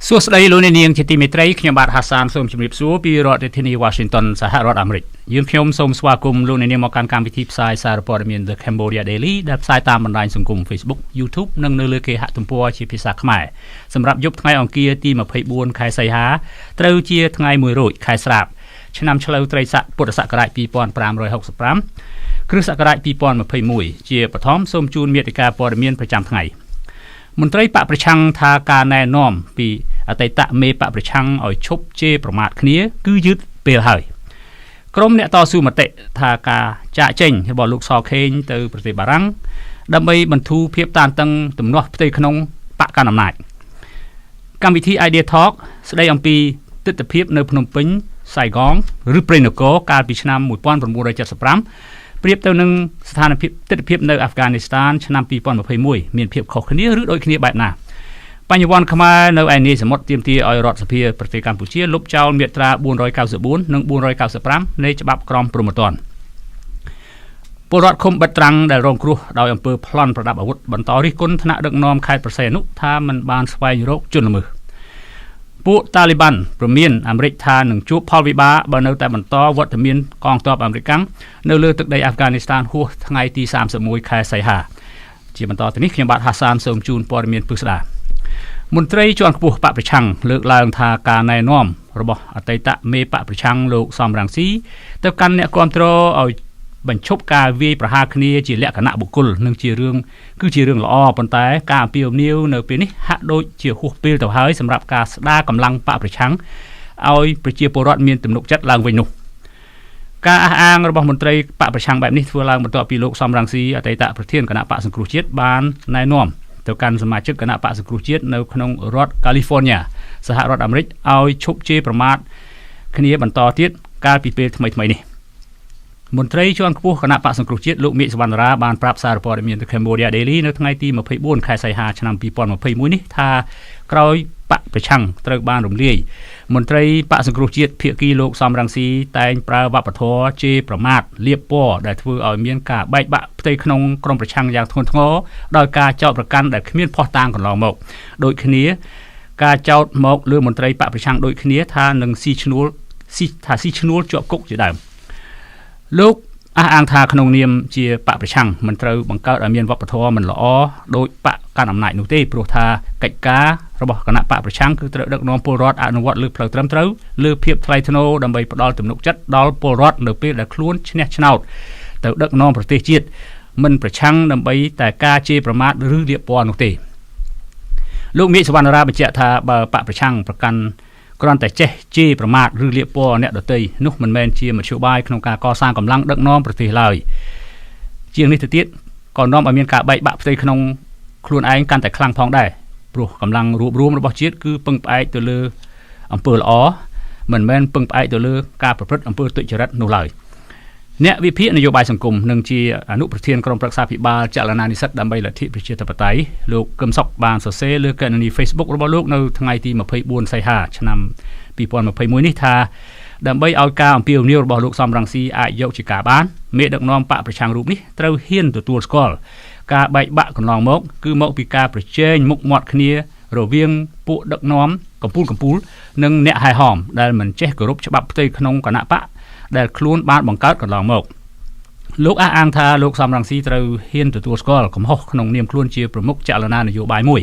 សួស្តីលោកអ្នកនាងជាទីមេត្រីខ្ញុំបាទហាសានសូមជម្រាបសួរពីរដ្ឋធានី Washington សហរដ្ឋអាមេរិកយើងខ្ញុំសូមស្វាគមន៍លោកអ្នកនាងមកកាន់កម្មវិធីផ្សាយសារព័ត៌មាន The Cambodia Daily ដែលផ្សាយតាមបណ្ដាញសង្គម Facebook YouTube និងនៅលើគេហទំព័រជាភាសាខ្មែរសម្រាប់យប់ថ្ងៃអង្គារទី24ខែសីហាត្រូវជាថ្ងៃ1រោចខែស្រាបឆ្នាំឆ្លូវត្រីស័កពុទ្ធសករាជ2565គ្រិស្តសករាជ2021ជាបឋមសូមជូនមេតិការព័ត៌មានប្រចាំថ្ងៃមន្ត្រីបកប្រឆាំងថាការណែនាំពីអតីតមេបកប្រឆាំងឲ្យឈប់ជេរប្រមាថគ្នាគឺយឺតពេលហើយក្រុមអ្នកតស៊ូមតិថាការចាក់ចេញរបស់លោកសខេងទៅប្រទេសបារាំងដើម្បីបន្ធូរភាពតានតឹងទំនាស់ផ្ទៃក្នុងបកកណ្ដាលអំណាចកម្មវិធី Idea Talk ស្ដីអំពីទិដ្ឋភាពនៅភ្នំពេញ Saigon ឬព្រៃនគរកាលពីឆ្នាំ1975ប្រៀបទៅនឹងស្ថានភាពទិដ្ឋភាពនៅ Afghanistan ឆ្នាំ2021មានភាពខុសគ្នាឬដូចគ្នាបែបណាបញ្ញវន្តខ្មែរនៅឯនីសមុទ្រទាមទារឲ្យរដ្ឋសភាប្រទេសកម្ពុជាលុបចោលមាត្រា494និង495នៃច្បាប់ក្រមព្រហ្មទណ្ឌពលរដ្ឋឃុំបិទត្រាំងដែលរងគ្រោះដោយអំពើប្លន់ប្រដាប់អាវុធបន្តរិះគន់ថ្នាក់ដឹកនាំខេត្តប្រសេនុថាមិនបានស្វែងរកជនល្មើសពួកតាលីបានព្រមានអាមេរិកថានឹងជួបផលវិបាកបើនៅតែបន្តវត្តមានកងទ័ពអាមេរិកនៅលើទឹកដីអាហ្វហ្គានីស្ថានហួសថ្ងៃទី31ខែសីហាជាបន្តទៅនេះខ្ញុំបាទហាសានសូមជូនព័ត៌មានពិស្ដាមន្ត្រីជាន់ខ្ពស់បកប្រឆាំងលើកឡើងថាការណែនាំរបស់អតីតមេបកប្រឆាំងលោកសំរងស៊ីទៅកាន់អ្នកគាំទ្រឲ្យបញ្ឈប់ការវាយប្រហារគ្នាជាលក្ខណៈបុគ្គលនិងគឺជារឿងល្អប៉ុន្តែការអំពាវនាវនៅពេលនេះហាក់ដូចជាហួសពេលទៅហើយសម្រាប់ការស្ដារកម្លាំងបកប្រឆាំងឲ្យប្រជាពលរដ្ឋមានទំនុកចិត្តឡើងវិញនោះការអះអាងរបស់មន្ត្រីបកប្រឆាំងបែបនេះធ្វើឡើងបន្ទាប់ពីលោកសំរងស៊ីអតីតប្រធានគណៈបកសង្គ្រោះជាតិបានណែនាំទៅកាន់សមាជិកគណៈបកសង្គ្រោះជាតិនៅក្នុងរដ្ឋកាលីហ្វ័រញ៉ាសហរដ្ឋអាមេរិកឲ្យឈប់ជេរប្រមាថគ្នាបន្តទៀតកាលពីពេលថ្មីនេះមន្ត្រីជាន់ខ្ពស់គណៈបកសង្គ្រោះជាតិលោកមេឃសវណ្ណរាបានប្រាប់សារព័ត៌មាន The Cambodia Daily នៅថ្ងៃទី24ខែសីហាឆ្នាំ2021នេះថាក្រោយបកប្រឆាំងត្រូវបានរំលាយមន្ត្រីបកសង្គ្រោះជាតិភាគីលោកសំរងស៊ីតែងប្រើវប្បធម៌ជេរប្រមាថលៀបពណ៌ដែលធ្វើឲ្យមានការបែកបាក់ផ្ទៃក្នុងក្រុមប្រឆាំងយ៉ាងធ្ងន់ធ្ងរដោយការចោទប្រកាន់ដែលគ្មានភស្តុតាងកន្លងមកដូចគ្នាការចោទមកលើមន្ត្រីបកប្រឆាំងដូចគ្នាថានឹងស៊ីឈ្នួលជាប់គុកជាដើមលោកអះអាងថាក្នុងនាមជាបកប្រឆាំងមិនត្រូវបង្កើតឲ្យមានវប្បធម៌មិនល្អដោយបកកាន់អំណាចនោះទេព្រោះថាកិច្ចការរបស់គណៈបកប្រឆាំងគឺត្រូវដឹកនាំពលរដ្ឋអនុវត្តលើផ្លូវត្រឹមត្រូវលើភាពថ្លៃថ្នូរដើម្បីផ្ដល់ទំនុកចិត្តដល់ពលរដ្ឋនៅពេលដែលខ្លួនឈ្នះឆ្នោតទៅដឹកនាំប្រទេសជាតិមិនប្រឆាំងដើម្បីតែការជេរប្រមាថឬលៀបពណ៌នោះទេលោកមេឃសវណ្ណរាបញ្ជាក់ថាបើបកប្រឆាំងប្រកាន់គ្រាន់តែចេះជេរប្រមាថឬលៀបពណ៌អ្នកដទៃនោះមិនមែនជាមធ្យោបាយក្នុងការកសាងកម្លាំងដឹកនាំប្រទេសឡើយជាងនេះទៅទៀតក៏នាំឲ្យមានការបែកបាក់ផ្ទៃក្នុងខ្លួនឯងកាន់តែខ្លាំងផងដែរព្រោះកម្លាំងរួបរวมរបស់ជាតិគឺពឹងផ្អែកទៅលើអំពើល្អមិនមែនពឹងផ្អែកទៅលើការប្រព្រឹត្តអំពើទុច្ចរិតនោះឡើយអ្នកវិភាគនយោបាយសង្គមនិងជាអនុប្រធានក្រុមប្រឹក្សាភិបាលចលនានិស្សិតដើម្បីលទ្ធិប្រជាធិបតេយ្យលោកកឹមសុខបានសរសេរលើកណនី Facebook របស់លោកនៅថ្ងៃទី24សីហាឆ្នាំ2021នេះថាដើម្បីឲ្យការអំពាវនាវរបស់លោកសំរងស៊ីអាចយកជាការបានមេដឹកនាំបកប្រឆាំងរូបនេះត្រូវហ៊ានទទួលស្គាល់ការបែកបាក់កន្លងមកគឺមកពីការប្រជែងមុខមាត់គ្នារវាងពួកដឹកនាំកំពូលនិងអ្នកហែហមដែលមិនចេះគោរពច្បាប់ផ្ទៃក្នុងគណៈបកដែលខ្លួនបានបង្កើតកន្លងមកលោកអះអាងថាលោកសំរងស៊ីត្រូវហ៊ានទទួលស្គាល់កំហុសក្នុងនាមខ្លួនជាប្រមុខចលនានយោបាយមួយ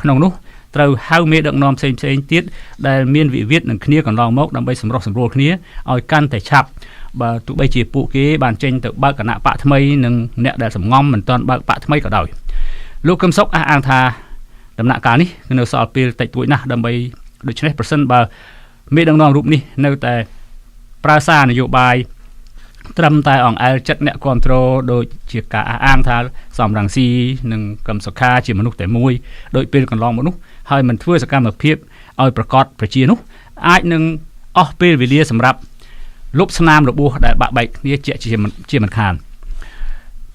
ក្នុងនោះត្រូវហៅមេដឹកនាំផ្សេងទៀតដែលមានវិវាទនឹងគ្នាកន្លងមកដើម្បីសម្រុះសម្រួលគ្នាឲ្យកាន់តែឆាប់បើទោះបីជាពួកគេបានចេញទៅបើកគណៈបកថ្មីនិងអ្នកដែលសំងំមិនទាន់បើកបកថ្មីក៏ដោយលោកកឹមសុខអះអាងថាដំណាក់កាលនេះនៅសល់ពេលតិចតួចណាស់ដើម្បីដូច្នេះប្រសិនបើមេដឹកនាំរូបនេះនៅតែប្រើសារនយោបាយត្រឹមតែអង្អែលចិត្តអ្នកគ្រប់គ្រងដូចជាការអះអាងថាសំរងស៊ីនិងកឹមសុខាជាមនុស្សតែមួយដោយពេលកន្លងមកនោះហើយមិនធ្វើសកម្មភាពឲ្យប្រកបប្រជានោះអាចនឹងអស់ពេលវេលាសម្រាប់លុបស្នាមរបួសដែលបាក់បែកគ្នាជាមិនខាន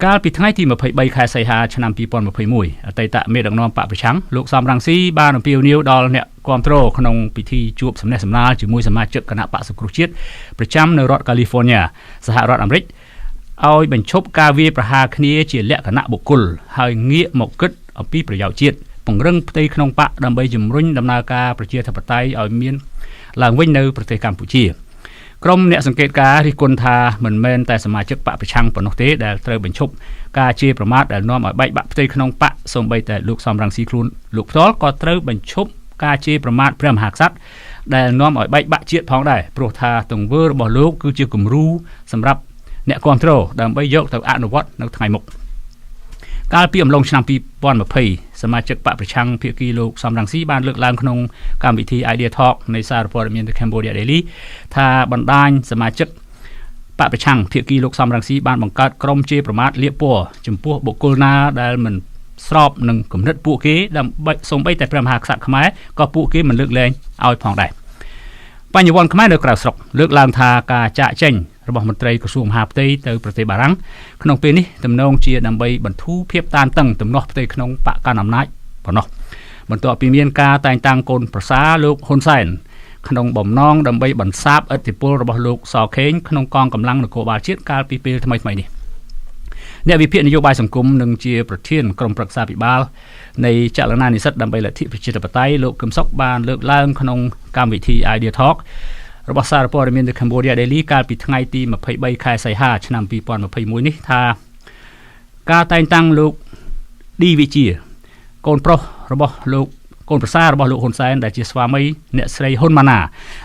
កាលពីថ្ងៃទី23ខែសីហាឆ្នាំ2021អតីតមេដឹកនាំបកប្រឆាំងលោកសំរងស៊ីបានអំពាវនាវដល់អ្នកគាំទ្រក្នុងពិធីជួបសំណេះសំណាលជាមួយសមាជិកគណៈបកសង្គ្រោះជាតិប្រចាំនៅរដ្ឋកាលីហ្វ័រញ៉ាសហរដ្ឋអាមេរិកឲ្យបញ្ឈប់ការវាយប្រហារគ្នាជាលក្ខណៈបុគ្គលហើយងាកមកគិតអំពីប្រយោជន៍ជាតិ ពង្រឹងផ្ទៃក្នុងបកដើម្បីជំរុញដំណើរការប្រជាធិបតេយ្យឲ្យមានឡើងវិញនៅប្រទេសកម្ពុជាក្រុមអ្នកសង្កេតការរិះគន់ថាមិនមែនតែសមាជិកបកប្រឆាំងប៉ុណ្ណោះទេដែលត្រូវបញ្ឈប់ការជេរប្រមាថដែលនាំឲ្យបែកបាក់ផ្ទៃក្នុងបកសូម្បីតែលោកសំរងស៊ីខ្លួនលោកផ្ទាល់ក៏ត្រូវបញ្ឈប់ការជេរប្រមាថព្រះមហាក្សត្រដែលនាំឲ្យបែកបាក់ជាតិផងដែរព្រោះថាទង្វើរបស់លោកគឺជាគំរូសម្រាប់អ្នកគ្រប់គ្រងដើម្បីយកទៅអនុវត្តនៅថ្ងៃមុខកាលពីអំឡុងឆ្នាំ2020សមាជិកបកប្រឆាំងភាគីលោកសំរងស៊ីបានលើកឡើងក្នុងកម្មវិធី Idea Talk នៃសារព័ត៌មាន The Cambodia Daily ថាបណ្ដាញសមាជិកបកប្រឆាំងភាគីលោកសំរងស៊ីបានបង្កើតក្រុមជេរប្រមាថលាបពណ៌ចំពោះបុគ្គលណាដែលមិនស្របនឹងគំនិតពួកគេដើម្បីសូម្បីតែព្រះមហាក្សត្រខ្មែរក៏ពួកគេមិនលើកលែងឲ្យផងដែរបញ្ញវន្តខ្មែរនៅក្រៅស្រុកលើកឡើងថាការចាក់ចេញរបស់មន្ត្រីក្រសួងមហាផ្ទៃទៅប្រទេសបារាំងក្នុងពេលនេះទំនងជាដើម្បីបន្ធូរភាពតានតឹងទំនាស់ផ្ទៃក្នុងបកកណ្ដាលអំណាចប៉ុណ្ណោះបន្ទាប់ពីមានការតែងតាំងកូនប្រសារលោកហ៊ុនសែនក្នុងបំណងដើម្បីបន្សាបឥទ្ធិពលរបស់លោកសខេងក្នុងកងកម្លាំងនគរបាលជាតិកាលពីពេលថ្មីៗនេះអ្នកវិភាគនយោបាយសង្គមនិងជាប្រធានក្រុមប្រឹក្សាពិបាលនៃចលនានិស្សិតដើម្បីលទ្ធិប្រជាធិបតេយ្យលោកកឹមសុខបានលើកឡើងក្នុងកម្មវិធី Idea Talk របស់សារព័ត៌មាន The Cambodia Daily កាលពីថ្ងៃទី23ខែសីហាឆ្នាំ2021នេះថាការតែងតាំងលោកឌីវិជាកូនប្រុសរបស់លោកកូនប្រសាររបស់លោកហ៊ុនសែនដែលជាស្វាមីអ្នកស្រីហ៊ុនម៉ាណា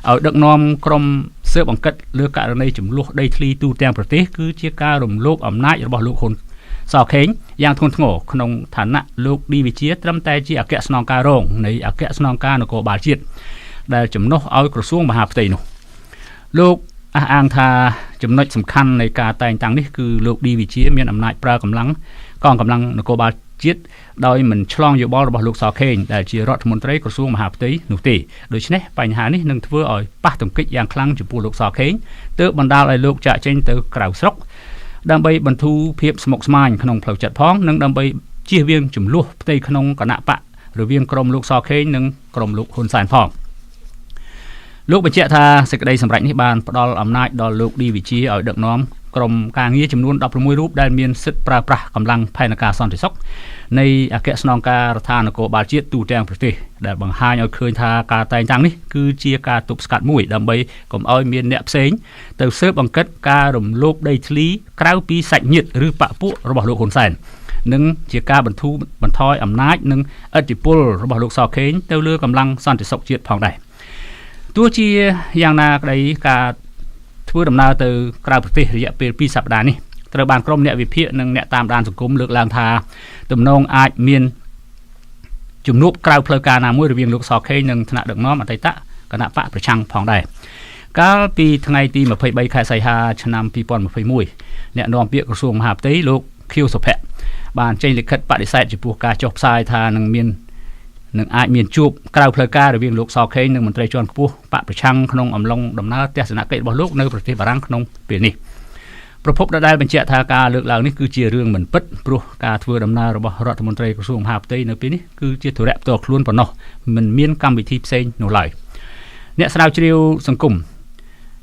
ឲ្យដឹកនាំក្រុមស៊ើបអង្កេតលើករណីចំនួនដីធ្លីទូទាំងប្រទេសគឺជាការរំលោភអំណាចរបស់លោកហ៊ុនសខេងយ៉ាងធ្ងន់ធ្ងរក្នុងឋានៈលោកឌីវិជាត្រឹមតែជាអគ្គស្នងការរងនៃអគ្គស្នងការនគរបាលជាតិដែលជំនួសឲ្យក្រសួងមហាផ្ទៃនោះលោកអះអាងថាចំណុចសំខាន់នៃការតែងតាំងនេះគឺលោកឌីវិជាមានអំណាចប្រើកម្លាំងកងកម្លាំងនគរបាលជាតិដោយមិនឆ្លងយោបល់របស់លោកសខេងដែលជារដ្ឋមន្ត្រីក្រសួងមហាផ្ទៃនោះទេដូច្នេះបញ្ហានេះនឹងធ្វើឲ្យប៉ះទង្គិចយ៉ាងខ្លាំងចំពោះលោកសខេងទើបបណ្ដាលឲ្យលោកចាក់ចេញទៅក្រៅស្រុកដើម្បីបន្ធូរភាពស្មុគស្មាញក្នុងផ្លូវចិត្តផងនិងដើម្បីជៀសវាងចំនួនផ្ទៃក្នុងគណៈបករវាងក្រុមលោកសខេងនិងក្រុមលោកហ៊ុនសែនផងលោកបញ្ជាក់ថាសេចក្តីសម្រេចនេះបានផ្ដល់អំណាចដល់លោកឌីវិជាឲ្យដឹកនាំក្រុមការងារចំនួន16រូបដែលមានសិទ្ធិប្រើប្រាស់កម្លាំងផែនការសន្តិសុខនៃអគ្គស្នងការដ្ឋាននគរបាលជាតិទូទាំងប្រទេសដែលបង្ហាញឲ្យឃើញថាការតែងតាំងនេះគឺជាការទប់ស្កាត់មួយដើម្បីកុំឲ្យមានអ្នកផ្សេងទៅស៊ើបអង្កេតការរំលោភដីធ្លីក្រៅពីសាច់ញាតិឬបកពួករបស់លោកហ៊ុនសែននិងជាការបន្ធូរបន្ថយអំណាចនិងឥទ្ធិពលរបស់លោកសខេងទៅលើកម្លាំងសន្តិសុខជាតិផងដែរទោះជាយ៉ាងណាក្តីការធ្វើដំណើរទៅក្រៅប្រទេសរយៈពេល2សប្តាហ៍នេះត្រូវបានក្រុមអ្នកវិភាគនិងអ្នកតាមដានសង្គមលើកឡើងថាទំនងអាចមានជំនួបក្រៅផ្លូវការណាមួយរវាងលោកសខេងនិងថ្នាក់ដឹកនាំអតីតគណៈបកប្រឆាំងផងដែរកាលពីថ្ងៃទី23ខែសីហាឆ្នាំ2021អ្នកនាំពាក្យក្រសួងមហាផ្ទៃលោកខៀវសុភ័ក្របានចេញលិខិតបដិសេធចំពោះការចុះផ្សាយថានឹងអាចមានជួបក្រៅផ្លូវការរវាងលោកសខេងនិងមន្ត្រីជាន់ខ្ពស់បកប្រឆាំងក្នុងអំឡុងដំណើរទស្សនកិច្ចរបស់លោកនៅប្រទេសបារាំងក្នុងពេលនេះប្រពន្ធដែលបញ្ជាក់ថាការលើកឡើងនេះគឺជារឿងមិនពិតព្រោះការធ្វើដំណើររបស់រដ្ឋមន្ត្រីក្រសួងមហាផ្ទៃនៅពេលនេះគឺជាធុរៈផ្ទាល់ខ្លួនប៉ុណ្ណោះមិនមានកម្មវិធីផ្សេងនោះឡើយអ្នកស្រាវជ្រាវសង្គម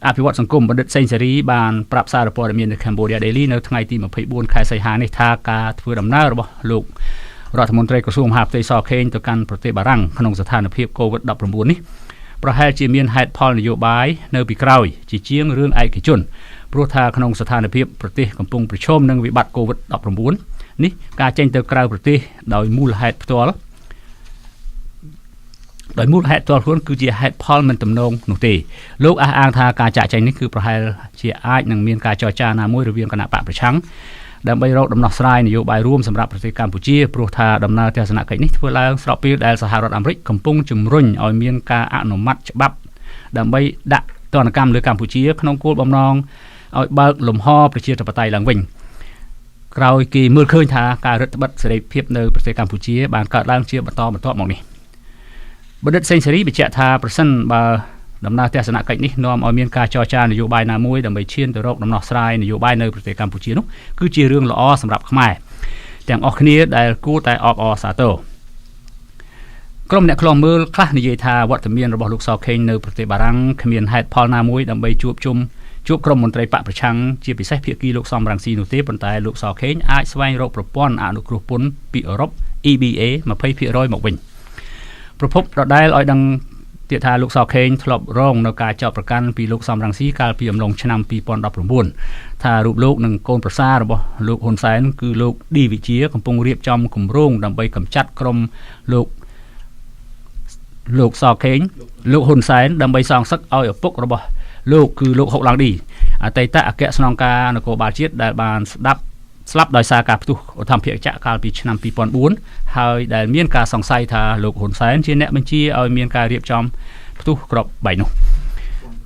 អភិវឌ្ឍសង្គមបណ្ឌិតសេងសេរីបានប្រាប់សារព័ត៌មាន The Cambodia Daily នៅថ្ងៃទី24ខែសីហានេះថាការធ្វើដំណើររបស់លោករដ្ឋមន្ត្រីក្រសួងមហាផ្ទៃសខេងទៅកាន់ប្រទេសបារាំងក្នុងស្ថានភាព COVID-19 នេះប្រហែលជាមានហេតុផលនយោបាយនៅពីក្រោយជាជាងរឿងឯកជនព្រោះថាក្នុងស្ថានភាពប្រទេសកំពុងប្រឈមនឹងវិបត្តិ COVID-19 នេះការចេញទៅក្រៅប្រទេសដោយមូលហេតុផ្ទាល់ខ្លួនគឺជាហេតុផលមិនទំនងនោះទេលោកអះអាងថាការចាក់ចែងនេះគឺប្រហែលជាអាចនឹងមានការចរចាណាមួយរវាងគណៈបកប្រឆាំងដើម្បីរកដំណោះស្រាយនយោបាយរួមសម្រាប់ប្រទេសកម្ពុជាព្រោះថាដំណើរទស្សនកិច្ចនេះធ្វើឡើងស្របពេលដែលសហរដ្ឋអាមេរិកកំពុងជំរុញឲ្យមានការអនុម័តច្បាប់ដើម្បីដាក់ទណ្ឌកម្មលើកម្ពុជាក្នុងគោលបំណងឲ្យបើកលំហប្រជាធិបតេយ្យឡើងវិញក្រោយគេមើលឃើញថាការរឹតបន្តឹងសេរីភាពនៅប្រទេសកម្ពុជាបានកើតឡើងជាបន្តបន្ទាប់មកនេះបណ្ឌិតសេងសេរីបញ្ជាក់ថាប្រសិនបើដំណើរទស្សនកិច្ចនេះនាំឲ្យមានការចរចានយោបាយណាមួយដើម្បីឈានទៅរកដំណោះស្រាយនយោបាយនៅប្រទេសកម្ពុជានោះគឺជារឿងល្អសម្រាប់ខ្មែរទាំងអស់គ្នាដែលគួរតែអបអរសាទរក្រុមអ្នកខ្លំមើលខ្លះនិយាយថាវត្តមានរបស់លោកសខេងនៅប្រទេសបារាំងគ្មានហេតុផលណាមួយដើម្បីជួបក្រុមមន្ត្រីបកប្រឆាំងជាពិសេសភាគីលោកសំរងស៊ីនោះទេប៉ុន្តែលោកសខេងអាចស្វែងរកប្រព័ន្ធអនុគ្រោះពន្ធពីអឺរ៉ុប EBA 20% មកវិញប្រភពដដែលឲ្យដឹងទៀតថាលោកសខេងធ្លាប់រងនៅការចោទប្រកាន់ពីលោកសំរងស៊ីកាលពីអំឡុងឆ្នាំ2019ថារូបលោកនិងកូនប្រសាររបស់លោកហ៊ុនសែនគឺលោកឌីវិជាកំពុងរៀបចំគម្រោងដើម្បីកម្ចាត់ក្រុមលោកសខេងលោកហ៊ុនសែនដើម្បីសងសឹកឲ្យឪពុករបស់លោកគឺលោកហុកឡង់ឌីអតីតអគ្គស្នងការនគរបាលជាតិដែលបានស្លាប់ដោយសារការផ្ទុះឧទ្ធម្ភាគចក្រកាលពីឆ្នាំ2004ហើយដែលមានការសង្ស័យថាលោកហ៊ុនសែនជាអ្នកបញ្ជាឲ្យមានការរៀបចំផ្ទុះក្របបែកនោះ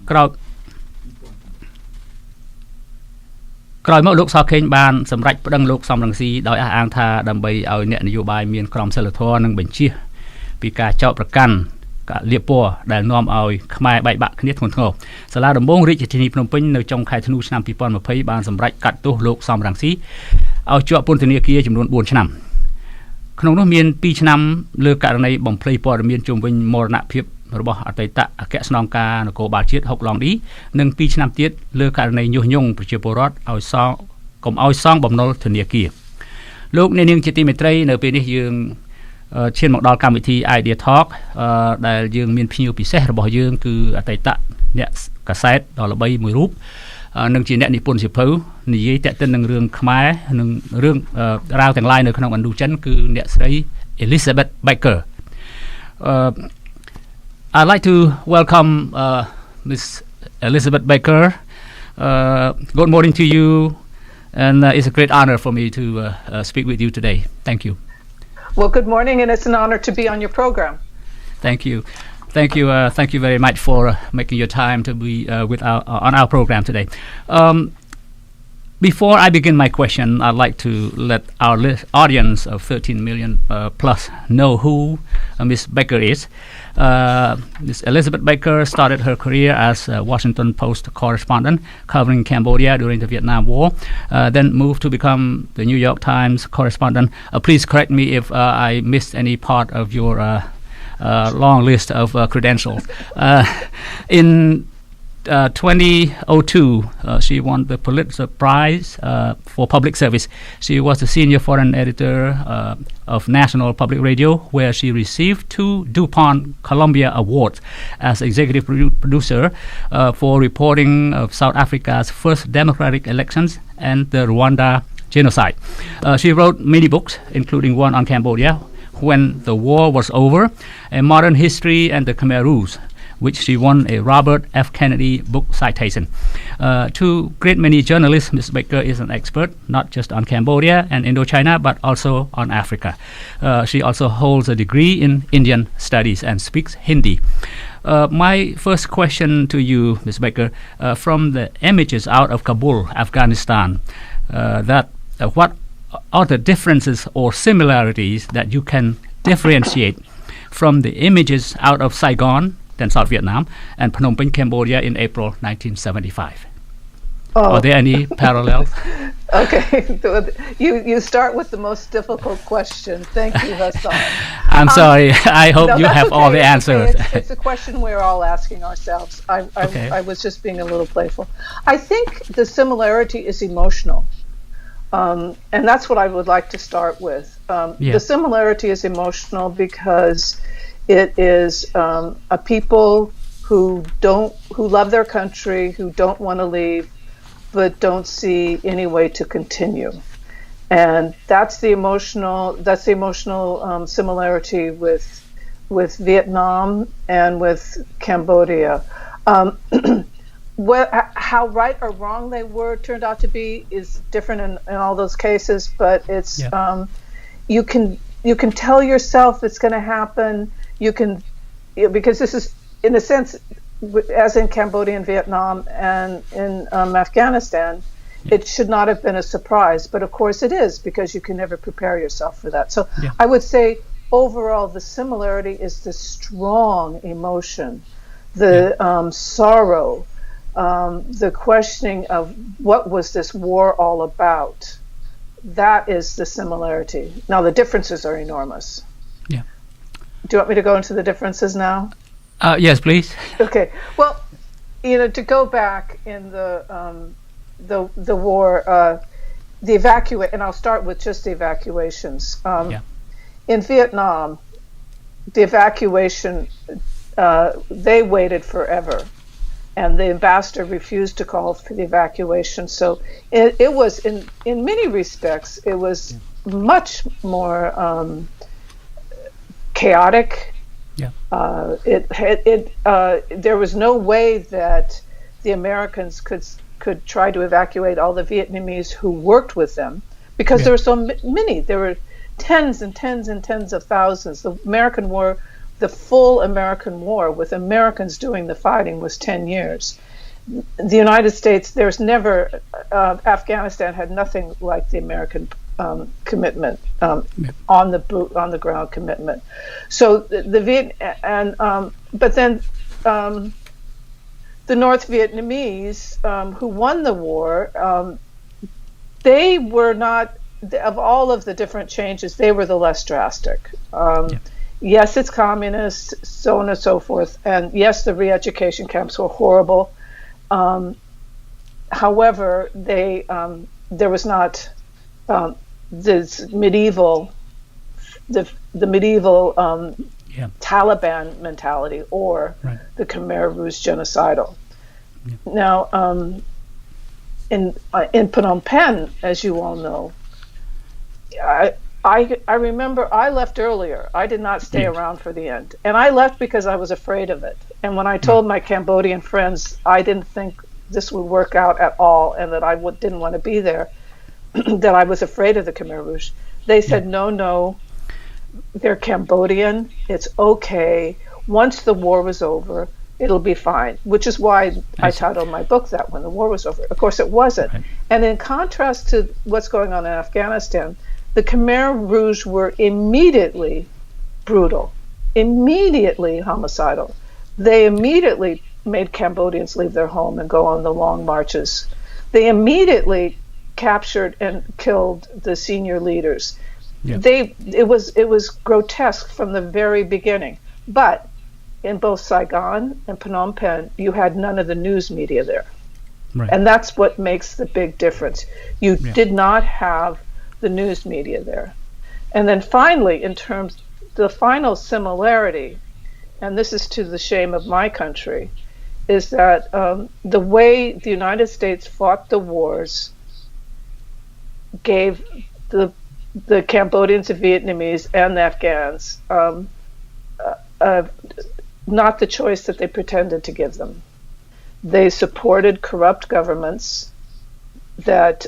ក្រោយមកលោកសខេងបានសម្រេចប្តឹងលោកសំរងស៊ីដោយអះអាងថាដើម្បីឲ្យអ្នកនយោបាយមានក្រមសីលធម៌និងបញ្ជាពីការចោទប្រកាន់ការលៀបពណ៌ដែលនាំឲ្យខ្មែរបែកបាក់គ្នាធ្ងន់ធ្ងរសាលាដំបងរាជធានីភ្នំពេញនៅចុងខែធ្នូឆ្នាំ2020បានសម្រេចកាត់ទោសលោកសំរងស៊ីឲ្យជាប់ពន្ធនាគារចំនួន4ឆ្នាំក្នុងនោះមាន2ឆ្នាំលើករណីបំភ្លៃព័ត៌មានជុំវិញមរណភាពរបស់អតីតអគ្គស្នងការនគរបាលជាតិហុកឡង់ឌីនិង2ឆ្នាំទៀតលើករណីញុះញង់ប្រជាពលរដ្ឋឲ្យសងបំណុលធនាគារលោកអ្នកនាងជាទីមេត្រីនៅពេលនេះយើងឈានមកដល់កម្មវិធី Idea Talk ដែលយើងមានភ្ញៀវពិសេសរបស់យើងគឺអតីតអ្នកកាសែតដ៏ល្បីមួយរូបនិងជាអ្នកនិពន្ធសៀវភៅនិយាយតាក់ទិននឹងរឿងខ្មែរនិងរឿងរ៉ាវទាំងឡាយនៅក្នុងឥណ្ឌូចិនគឺអ្នកស្រី Elizabeth Baker I'd like to welcome Miss Elizabeth Baker good morning to you and it's a great honor for me to speak with you today thank you Well, good morning, and it's an honor to be on your program. Thank you. Thank you very much for making your time to be on our program today. Before I begin my question, I'd like to let our audience of 13 million plus know who Ms. Baker is. Ms. Elizabeth Baker started her career as a Washington Post correspondent covering Cambodia during the Vietnam War, then moved to become the New York Times correspondent. Please correct me if I missed any part of your long list of credentials. In 2002, she won the Pulitzer Prize for Public Service. She was the senior foreign editor of National Public Radio, where she received 2 DuPont Columbia Awards as executive producer for reporting of South Africa's first democratic elections and the Rwanda genocide. She wrote many books, including one on Cambodia, When the War Was Over, A Modern History and the Khmer Rouge, which she won a Robert F. Kennedy book citation. To great many journalists, Ms. Baker is an expert, not just on Cambodia and Indochina, but also on Africa. She also holds a degree in Indian studies and speaks Hindi. My first question to you, Ms. Baker, from the images out of Kabul, Afghanistan, what are the differences or similarities that you can differentiate from the images out of Saigon, then South Vietnam, and Phnom Penh, Cambodia in April 1975. Are there any parallels? Okay, you start with the most difficult question. Thank you, Hassan. I'm sorry. I hope you have all the answers. It's a question we're all asking ourselves. I was just being a little playful. I think the similarity is emotional. And that's what I would like to start with. The similarity is emotional because it is a people who love their country, who don't want to leave, but don't see any way to continue. And that's the emotional similarity with Vietnam and with Cambodia. How right or wrong they turned out to be is different in all those cases, but it's you can tell yourself it's going to happen. You can, because this is in a sense, as in Cambodia and Vietnam and in Afghanistan, it should not have been a surprise, but of course it is because you can never prepare yourself for that. So I would say overall the similarity is the strong emotion, the sorrow, the questioning of what was this war all about. That is the similarity. Now the differences are enormous. Yeah. Do you want me to go into the differences now? Yes, please. Okay. Well, to go back in the war, and I'll start with just the evacuations. in Vietnam, the evacuation, they waited forever, and the ambassador refused to call for the evacuation. So it was, in many respects, it was much more chaotic. Yeah. There was no way that the Americans could try to evacuate all the Vietnamese who worked with them, because there were so many. There were tens and tens and tens of thousands. The American war, the full American war with Americans doing the fighting, was 10 years. The United States, there's never, Afghanistan had nothing like the American commitment, on the ground commitment. So but then the North Vietnamese, who won the war, they were not, of all of the different changes, they were the less drastic. Yes, it's communist, so on and so forth, and yes, the re-education camps were horrible. However, there was not this medieval, the medieval Taliban mentality or the Khmer Rouge genocidal. Now, in Phnom Penh, as you all know, I remember I left earlier. I did not stay around for the end, and I left because I was afraid of it. And when I told my Cambodian friends I didn't think this would work out at all, and that I didn't want to be there, that I was afraid of the Khmer Rouge, they said, no, they're Cambodian, it's okay. Once the war was over, it'll be fine, which is why I titled my book that, When the War Was Over. Of course, it wasn't. Right. And in contrast to what's going on in Afghanistan, the Khmer Rouge were immediately brutal, immediately homicidal. They immediately made Cambodians leave their home and go on the long marches. They immediately captured and killed the senior leaders. It was grotesque from the very beginning. But in both Saigon and Phnom Penh, you had none of the news media there. Right. And that's what makes the big difference. You did not have the news media there. And then finally, in terms, the final similarity, and this is to the shame of my country, is that the way the United States fought the wars gave the Cambodians and Vietnamese and the Afghans not the choice that they pretended to give them. They supported corrupt governments that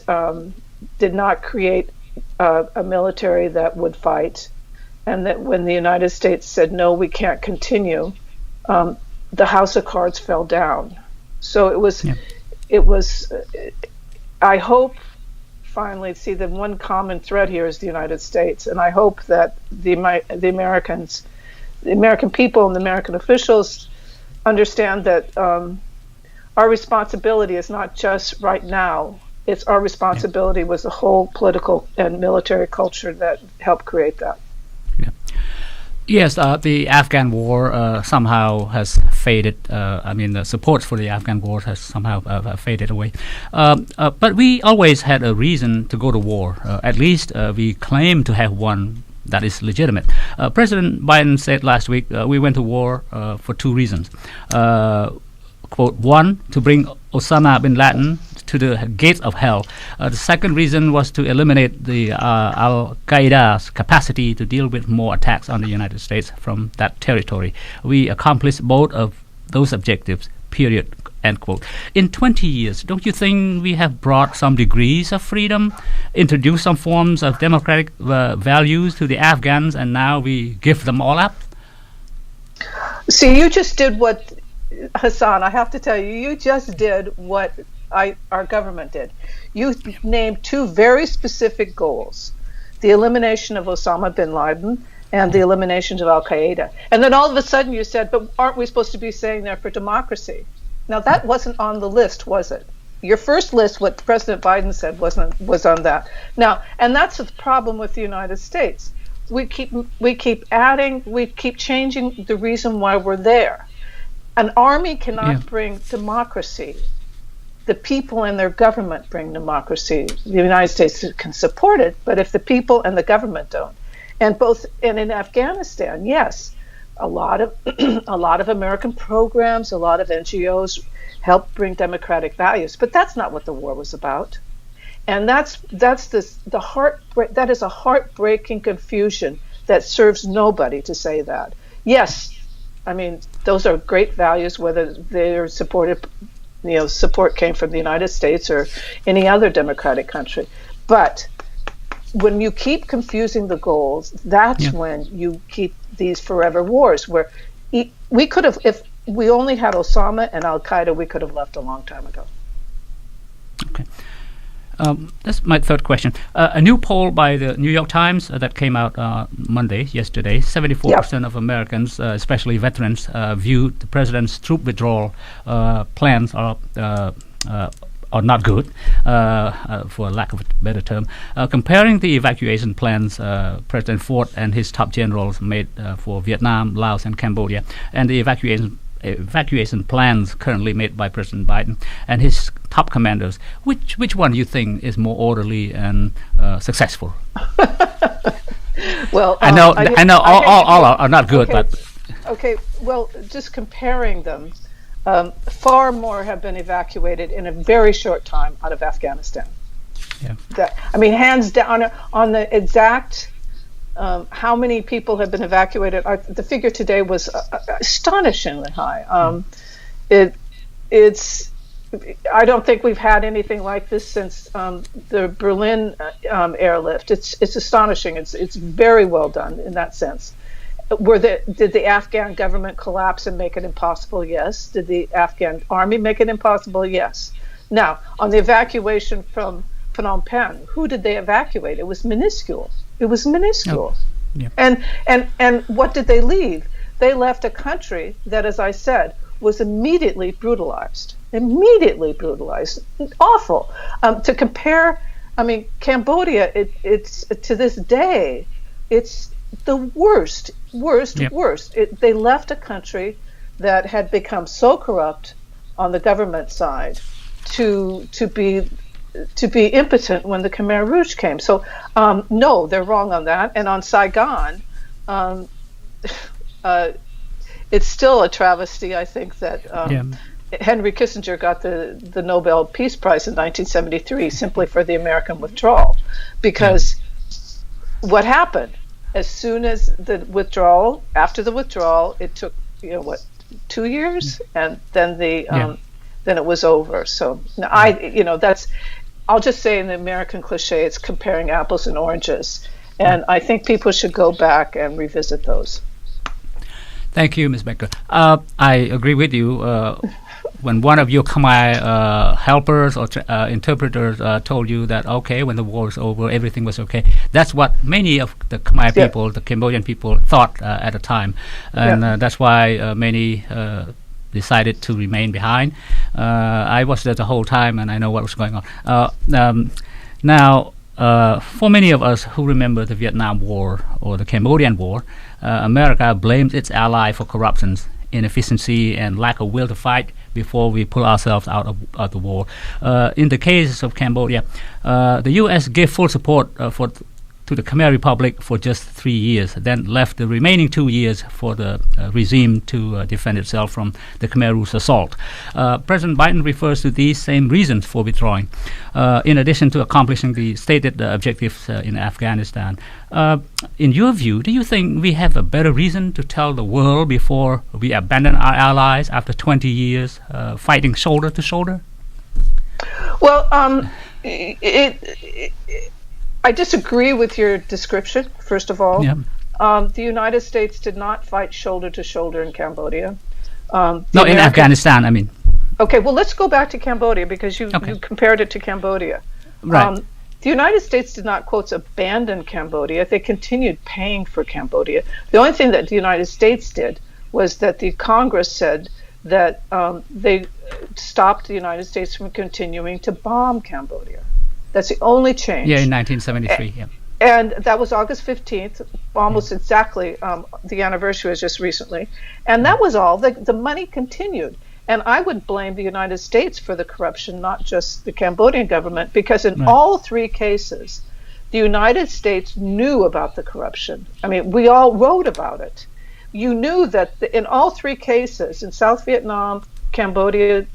did not create a military that would fight, and that when the United States said, no, we can't continue, the house of cards fell down. So it was, I hope, finally, see, the one common thread here is the United States, and I hope that the American people and the American officials understand that our responsibility is not just right now. It's our responsibility was the whole political and military culture that helped create that. Yes, the Afghan war somehow has faded. The support for the Afghan war has somehow faded away. But we always had a reason to go to war. At least we claim to have one that is legitimate. President Biden said last week, we went to war for two reasons. Quote, one, to bring Osama bin Laden to the gates of hell. The second reason was to eliminate the Al-Qaeda's capacity to deal with more attacks on the United States from that territory. We accomplished both of those objectives, period, end quote. In 20 years, don't you think we have brought some degrees of freedom, introduced some forms of democratic values to the Afghans, and now we give them all up? See, you just did what, Hassan, I have to tell you, you just did what our government did. You named two very specific goals: the elimination of Osama bin Laden and the elimination of Al-Qaeda. And then all of a sudden you said, but aren't we supposed to be saying there for democracy? Now that wasn't on the list, was it? Your first list, what President Biden said, was on that. Now, and that's the problem with the United States. We keep adding, we keep changing the reason why we're there. An army cannot bring democracy. The people and their government bring democracy. The United States can support it, but if the people and the government don't. and in Afghanistan, yes, a lot of American programs, a lot of NGOs helped bring democratic values, but that's not what the war was about. And that is a heartbreaking confusion that serves nobody to say that. Yes, I mean, those are great values, whether they're supported, support came from the United States or any other democratic country. But when you keep confusing the goals, that's when you keep these forever wars, where we could have, if we only had Osama and Al-Qaeda, we could have left a long time ago. Okay. That's my third question. A new poll by the New York Times that came out yesterday, 74% of Americans, especially veterans, viewed the president's troop withdrawal plans are not good, for lack of a better term. Comparing the evacuation plans President Ford and his top generals made for Vietnam, Laos, and Cambodia, and the evacuation plans currently made by President Biden and his top commanders, which one do you think is more orderly and successful? Well, I know all are not good, okay. Well, just comparing them, far more have been evacuated in a very short time out of Afghanistan. Yeah. Hands down on the exact how many people have been evacuated. The figure today was astonishingly high. I don't think we've had anything like this since the Berlin airlift. It's astonishing. It's very well done in that sense. Did the Afghan government collapse and make it impossible? Yes. Did the Afghan army make it impossible? Yes. Now, on the evacuation from Phnom Penh, who did they evacuate? It was minuscule. Oh, yeah. And what did they leave? They left a country that, as I said, was immediately brutalized. Awful. To compare, Cambodia, it's to this day, it's the worst. They left a country that had become so corrupt on the government side to be impotent when the Khmer Rouge came. So no, they're wrong on that. And on Saigon, it's still a travesty, I think, that Henry Kissinger got the Nobel Peace Prize in 1973 simply for the American withdrawal. Because what happened? As soon as after the withdrawal, it took 2 years, and then then it was over. So I'll just say in the American cliche, it's comparing apples and oranges, and I think people should go back and revisit those. Thank you, Ms. Becker. I agree with you. When one of your Khmer helpers or interpreters told you that, okay, when the war is over, everything was okay, that's what many of the Khmer people, the Cambodian people, thought at the time. And that's why many decided to remain behind. I was there the whole time, and I know what was going on. Now, for many of us who remember the Vietnam War or the Cambodian War, America blamed its ally for corruption, inefficiency, and lack of will to fight before we pull ourselves out of the war. In the case of Cambodia, the U.S. gave full support to the Khmer Republic for just 3 years, then left the remaining 2 years for the regime to defend itself from the Khmer Rouge assault. President Biden refers to these same reasons for withdrawing, in addition to accomplishing the stated objectives in Afghanistan. In your view, do you think we have a better reason to tell the world before we abandon our allies after 20 years fighting shoulder to shoulder? Well, I disagree with your description, first of all. The United States did not fight shoulder to shoulder in Cambodia. In Afghanistan, I mean. Okay, well, let's go back to Cambodia because you compared it to Cambodia. Right. The United States did not, quote, abandon Cambodia. They continued paying for Cambodia. The only thing that the United States did was that the Congress said that they stopped the United States from continuing to bomb Cambodia. That's the only change. Yeah, in 1973, And that was August 15th, almost exactly. The anniversary was just recently. And that was all. The money continued. And I would blame the United States for the corruption, not just the Cambodian government, because in all three cases, the United States knew about the corruption. I mean, we all wrote about it. You knew that in all three cases, in South Vietnam, Cambodia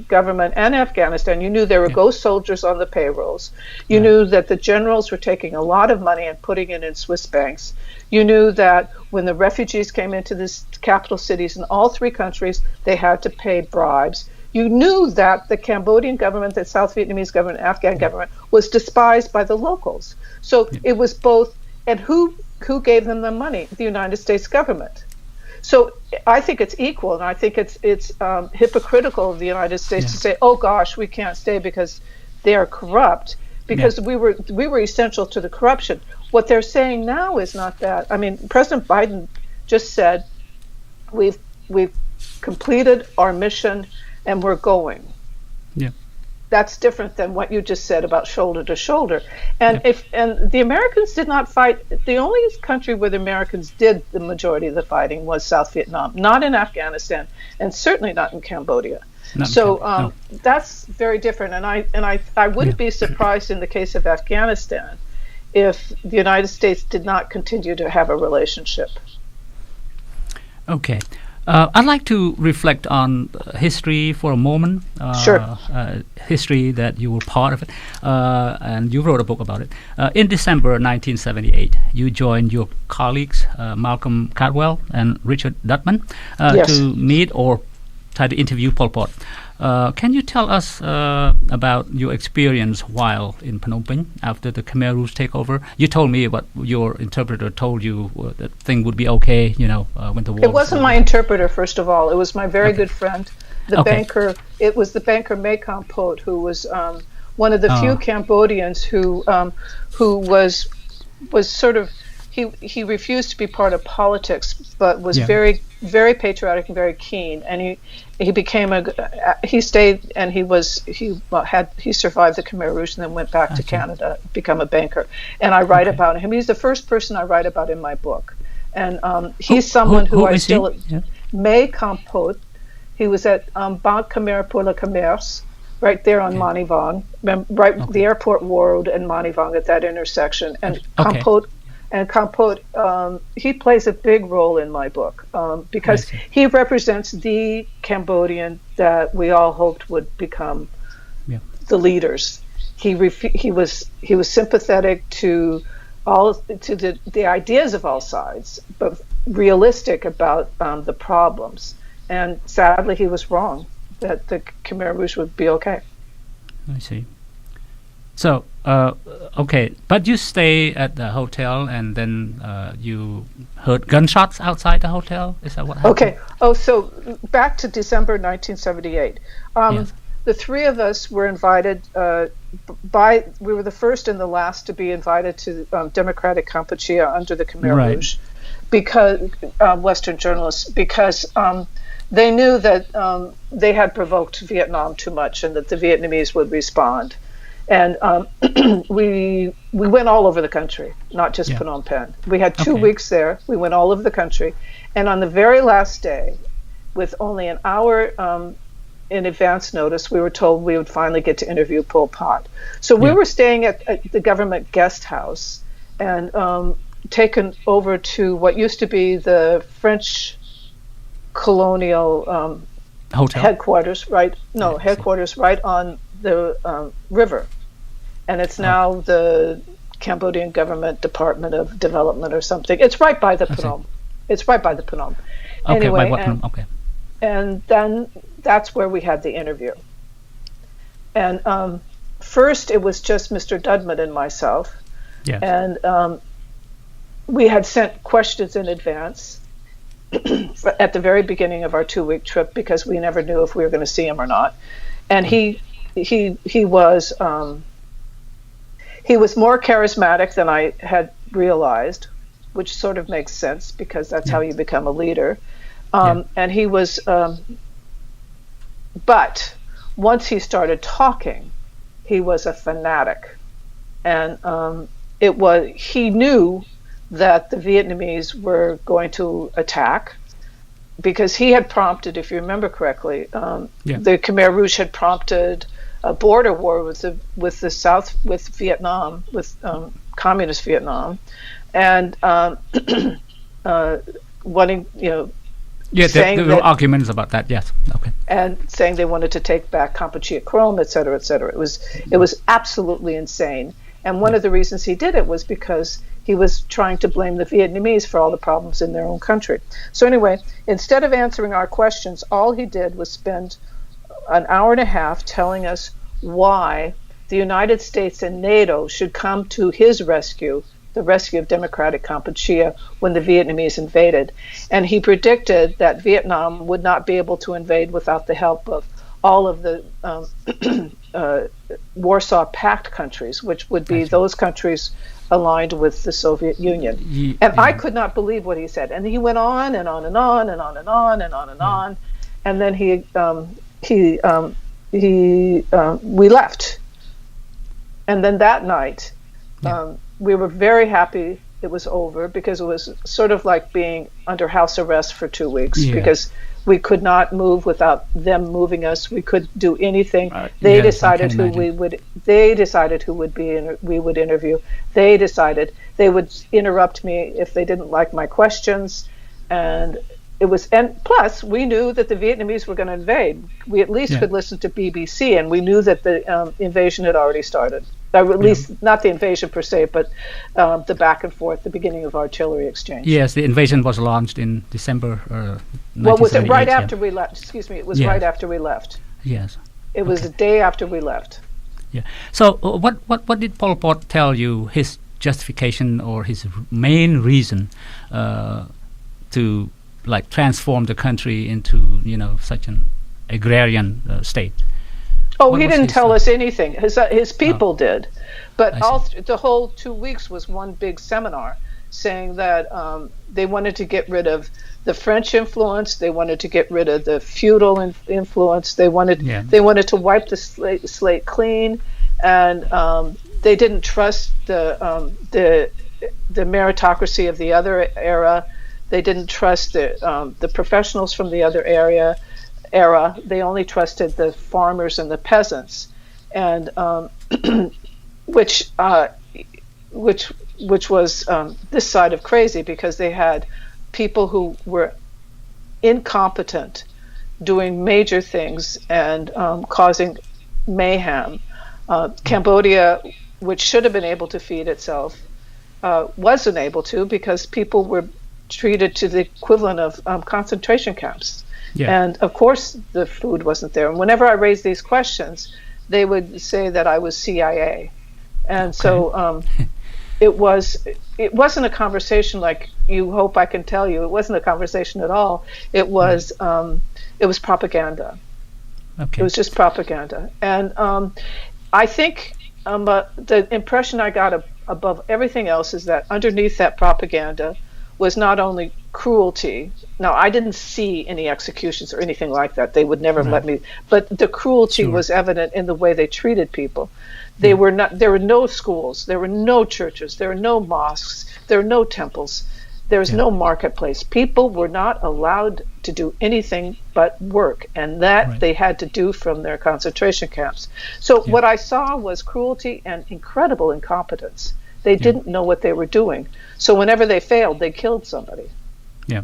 government, and Afghanistan, you knew there were ghost soldiers on the payrolls. You knew that the generals were taking a lot of money and putting it in Swiss banks. You knew that when the refugees came into the capital cities in all three countries, they had to pay bribes. You knew that the Cambodian government, the South Vietnamese government, Afghan government was despised by the locals. So it was both, and who gave them the money? The United States government. So I think it's equal, and I think it's hypocritical of the United States to say, "Oh gosh, we can't stay because they are corrupt," because we were essential to the corruption. What they're saying now is not that. I mean, President Biden just said, "We've completed our mission and we're going." Yeah. That's different than what you just said about shoulder to shoulder. And and the Americans did not fight. The only country where the Americans did the majority of the fighting was South Vietnam, not in Afghanistan, and certainly not in Cambodia. That's very different. And I wouldn't be surprised in the case of Afghanistan if the United States did not continue to have a relationship. Okay. I'd like to reflect on history for a moment. Sure. History that you were part of it, and you wrote a book about it. In December 1978, you joined your colleagues, Malcolm Caldwell and Richard Dutman, to meet or try to interview Pol Pot. Can you tell us about your experience while in Phnom Penh after the Khmer Rouge takeover? You told me what your interpreter told you that thing would be okay, when the war. It wasn't my interpreter, first of all. It was my very good friend, the banker. It was the banker Mekong Pot, who was one of the few Cambodians who was sort of. He refused to be part of politics, but was very, very patriotic and very keen. And he stayed, and he survived the Khmer Rouge and then went back to Canada, become a banker. And I write about him. He's the first person I write about in my book. And he's someone who I still. May Kampot. He was at Banque Khmer pour le Commerce, right there on Mani Vang, the airport road and Mani Vang at that intersection. And Kampot. And Kampot, he plays a big role in my book because he represents the Cambodian that we all hoped would become the leaders. He was sympathetic to the ideas of all sides, but realistic about the problems. And sadly, he was wrong that the Khmer Rouge would be okay. I see. So, but you stay at the hotel and then you heard gunshots outside the hotel? Is that what happened? Okay. So back to December 1978. The three of us were invited we were the first and the last to be invited to Democratic Kampuchea under the Khmer Rouge, because Western journalists, because they knew that they had provoked Vietnam too much and that the Vietnamese would respond. And we went all over the country, not just Phnom Penh. We had 2 weeks there. We went all over the country. And on the very last day, with only an hour in advance notice, we were told we would finally get to interview Pol Pot. So we were staying at the government guest house and taken over to what used to be the French colonial hotel headquarters, right? No, headquarters right on the river, and it's now the Cambodian government Department of Development or something. It's right by the Phnom. It's right by the Phnom. Anyway, and then that's where we had the interview. And first it was just Mr. Dudman and myself, and we had sent questions in advance at the very beginning of our 2-week trip because we never knew if we were going to see him or not. And he was more charismatic than I had realized, which sort of makes sense because that's how you become a leader. And he was, but once he started talking, he was a fanatic, and he knew that the Vietnamese were going to attack. Because he had prompted, if you remember correctly, the Khmer Rouge had prompted border war with the South, with Vietnam, with communist Vietnam, and wanting, there were arguments about that. Yes, okay. And saying they wanted to take back Kampuchea Chrome, et cetera, et cetera. It was absolutely insane. And one of the reasons he did it was because he was trying to blame the Vietnamese for all the problems in their own country. So anyway, instead of answering our questions, all he did was spend an hour and a half telling us why the United States and NATO should come to his rescue, the rescue of democratic Kampuchea, when the Vietnamese invaded. And he predicted that Vietnam would not be able to invade without the help of all of the Warsaw Pact countries, which would be those countries aligned with the Soviet Union. And I could not believe what he said. And he went on and on and on and on and on and on and on. And then we left. And then that night, we were very happy it was over, because it was sort of like being under house arrest for 2 weeks, because we could not move without them moving us. We couldn't do anything. They decided who we would. They decided who would be we would interview. They decided they would interrupt me if they didn't like my questions, and plus we knew that the Vietnamese were going to invade. We at least could listen to BBC, and we knew that the invasion had already started. At least not the invasion per se, but the back and forth, the beginning of artillery exchange. Yes, the invasion was launched in December 1978. Well, was it right after we left? Excuse me, it was right after we left. Yes. It was the day after we left. Yeah. So what did Pol Pot tell you, his justification or his main reason to transform the country into, such an agrarian state? He didn't tell us anything. His people did, but the whole 2 weeks was one big seminar saying that they wanted to get rid of the French influence, they wanted to get rid of the feudal influence, they wanted to wipe the slate clean, and they didn't trust the meritocracy of the other era. They didn't trust the professionals from the other era. They only trusted the farmers and the peasants, and which was this side of crazy, because they had people who were incompetent doing major things and causing mayhem. Cambodia, which should have been able to feed itself, wasn't able to, because people were treated to the equivalent of concentration camps. And of course the food wasn't there. And whenever I raised these questions, they would say that I was CIA. And so it wasn't a conversation like you hope I can tell you. It wasn't a conversation at all. It was propaganda. It was just propaganda. And I think the impression I got above everything else is that underneath that propaganda was not only cruelty. Now, I didn't see any executions or anything like that. They would never let me. But the cruelty was evident in the way they treated people. There were no schools. There were no churches. There were no mosques. There were no temples. There was no marketplace. People were not allowed to do anything but work, and that they had to do from their concentration camps. So what I saw was cruelty and incredible incompetence. They didn't know what they were doing. So whenever they failed, they killed somebody. Yeah.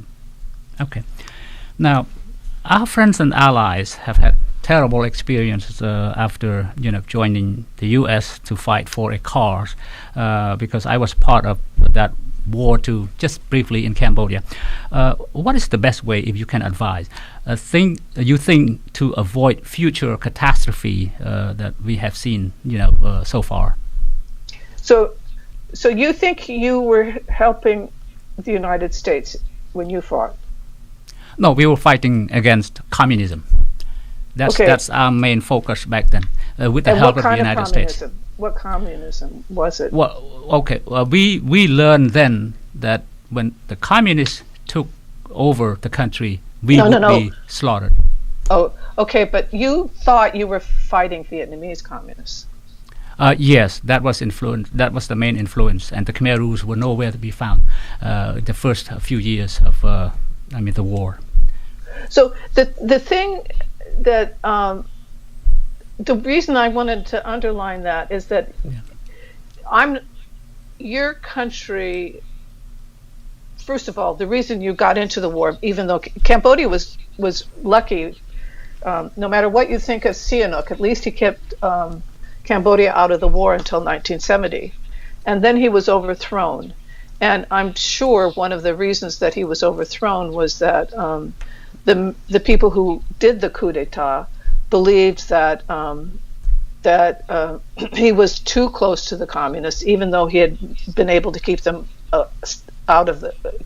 Okay. Now, our friends and allies have had terrible experiences after joining the U.S. to fight for a cause, because I was part of that war too, just briefly in Cambodia. What is the best way, if you can advise, you think to avoid future catastrophe that we have seen so far? So you think you were helping the United States when you fought? No, we were fighting against communism. That's our main focus back then, with the help of the United States. What communism was it? Well, we learned then that when the communists took over the country, we would be slaughtered. Oh, okay, but you thought you were fighting Vietnamese communists. Yes, that was influence. That was the main influence, and the Khmer Rouge were nowhere to be found the first few years of the war. So the thing that the reason I wanted to underline that is that your country. First of all, the reason you got into the war, even though Cambodia was lucky, no matter what you think of Sihanouk, at least he kept Cambodia out of the war until 1970, and then he was overthrown. And I'm sure one of the reasons that he was overthrown was that the people who did the coup d'état believed that he was too close to the communists, even though he had been able to keep them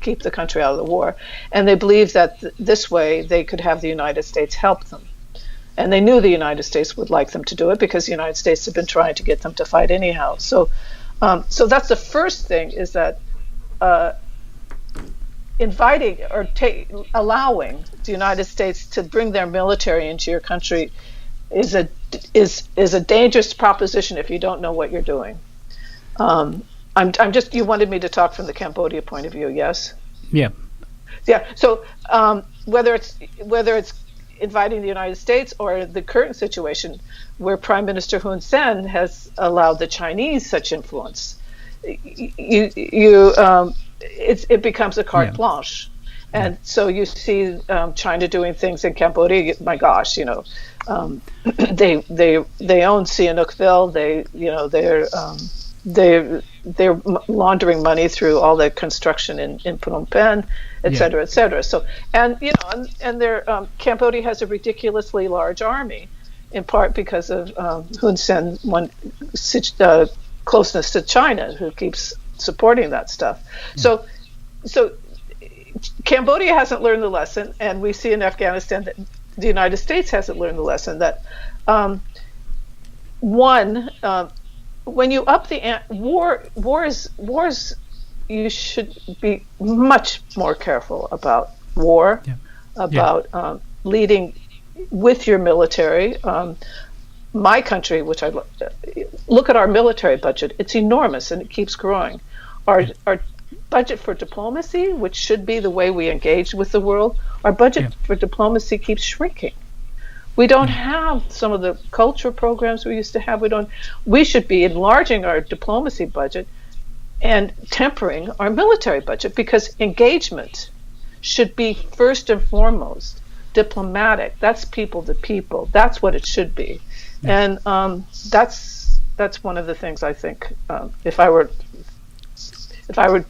keep the country out of the war, and they believed that this way they could have the United States help them, and they knew the United States would like them to do it because the United States had been trying to get them to fight anyhow. So that's the first thing, is that inviting or allowing the United States to bring their military into your country is a dangerous proposition if you don't know what you're doing. I'm just, you wanted me to talk from the Cambodia point of view, yes? Yeah. So whether it's inviting the United States or the current situation where Prime Minister Hun Sen has allowed the Chinese such influence, it becomes a carte blanche. And so you see China doing things in Cambodia. My gosh, they own Sihanoukville. They're laundering money through all the construction in Phnom Penh, et cetera, et cetera. So, and Cambodia has a ridiculously large army, in part because of Hun Sen's closeness to China, who keeps supporting that stuff. So Cambodia hasn't learned the lesson, and we see in Afghanistan that the United States hasn't learned the lesson that when you up the wars, you should be much more careful about war, about leading with your military. My country, which I look at our military budget, it's enormous and it keeps growing. Our budget for diplomacy, which should be the way we engage with the world, our budget for diplomacy keeps shrinking. We don't have some of the culture programs we used to have. We should be enlarging our diplomacy budget and tempering our military budget, because engagement should be first and foremost diplomatic. That's people to people. That's what it should be. And that's one of the things I think, if I were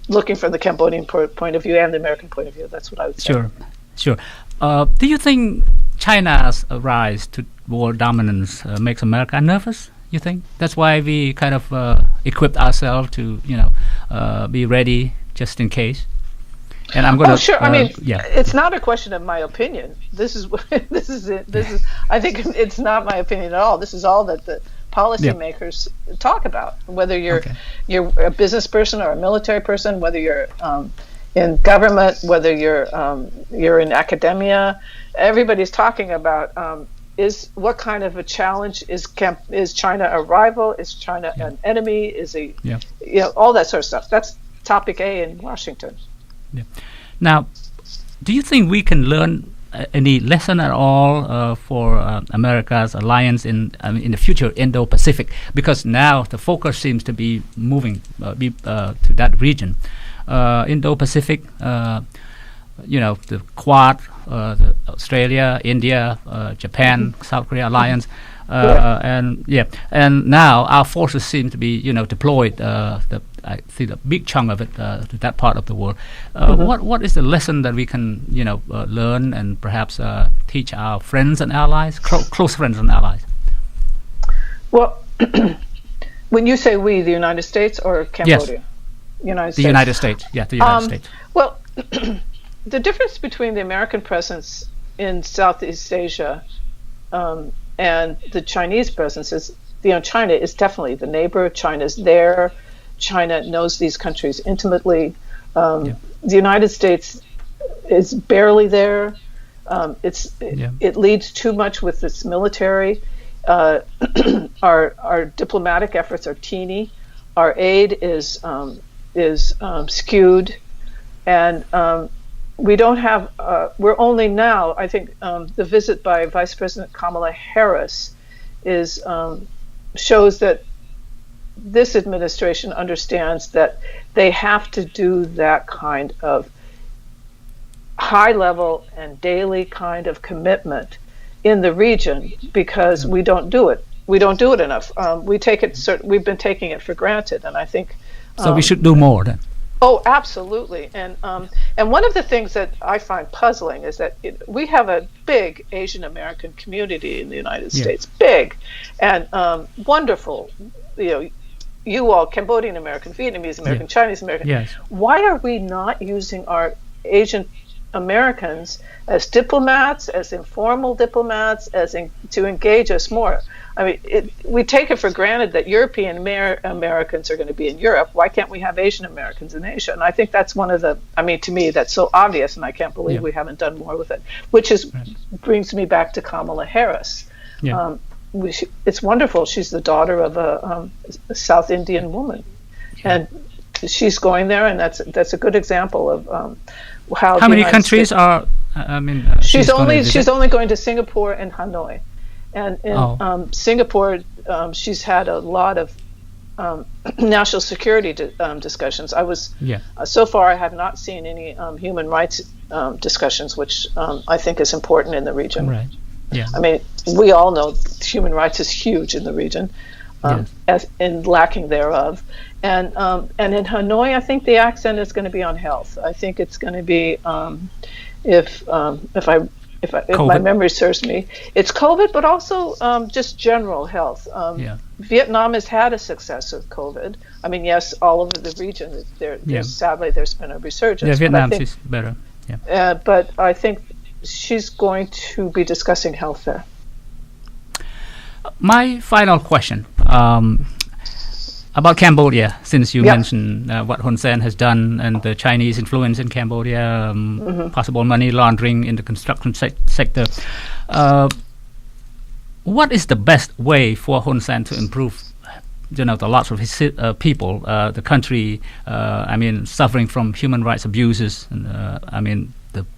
looking from the Cambodian point of view and the American point of view, that's what I would say. Sure. Do you think China's rise to world dominance makes America nervous? You think that's why we kind of equipped ourselves to, be ready just in case? And I'm going to. Sure. I mean, it's not a question of my opinion. This is it. I think it's not my opinion at all. This is all that the policymakers talk about. Whether you're a business person or a military person, whether you're in government, whether you're in academia, everybody's talking about is what kind of a challenge is China a rival? Is China an enemy? Is he all that sort of stuff. That's topic A in Washington. Yeah. Now, do you think we can learn any lesson at all for America's alliance in the future Indo-Pacific? Because now the focus seems to be moving to that region. Indo-Pacific, the Quad, the Australia, India, Japan, South Korea alliance, and now our forces seem to be deployed. I see the big chunk of it to that part of the world. What is the lesson that we can learn and perhaps teach our friends and allies, close friends and allies? Well, when you say we, the United States or Cambodia? Yes. The United States. Yeah, the United States. Well, the difference between the American presence in Southeast Asia and the Chinese presence is, China is definitely the neighbor. China's there. China knows these countries intimately. The United States is barely there. It leads too much with its military. Our diplomatic efforts are teeny. Our aid is skewed, and we don't have. We're only now. I think the visit by Vice President Kamala Harris shows that this administration understands that they have to do that kind of high level and daily kind of commitment in the region, because we don't do it. We don't do it enough. We've been taking it for granted, and I think so. We should do more then. Oh, absolutely. And one of the things that I find puzzling is that we have a big Asian American community in the United States, big and wonderful. You all, Cambodian American, Vietnamese American, Chinese American. Yes. Why are we not using our Asian Americans as diplomats, as informal diplomats, to engage us more? I mean, we take it for granted that European Americans are going to be in Europe. Why can't we have Asian Americans in Asia? And I think that's one of the, to me, that's so obvious, and I can't believe we haven't done more with it, which brings me back to Kamala Harris. Yeah. It's wonderful. She's the daughter of a South Indian woman, and she's going there, and that's a good example of how. How many countries are? She's only going to Singapore and Hanoi, and in Singapore, she's had a lot of national security discussions. So far I have not seen any human rights discussions, which I think is important in the region. Right. Yeah. I mean, we all know human rights is huge in the region, as in lacking thereof. And in Hanoi, I think the accent is going to be on health. I think it's going to be, if my memory serves me, it's COVID, but also just general health. Vietnam has had a success with COVID. I mean, yes, all over the region, sadly there's been a resurgence. Yeah, Vietnam is better. Yeah. But I think she's going to be discussing health there. My final question about Cambodia, since you mentioned what Hun Sen has done and the Chinese influence in Cambodia, possible money laundering in the construction sector. What is the best way for Hun Sen to improve the lots of his people, the country, suffering from human rights abuses, and,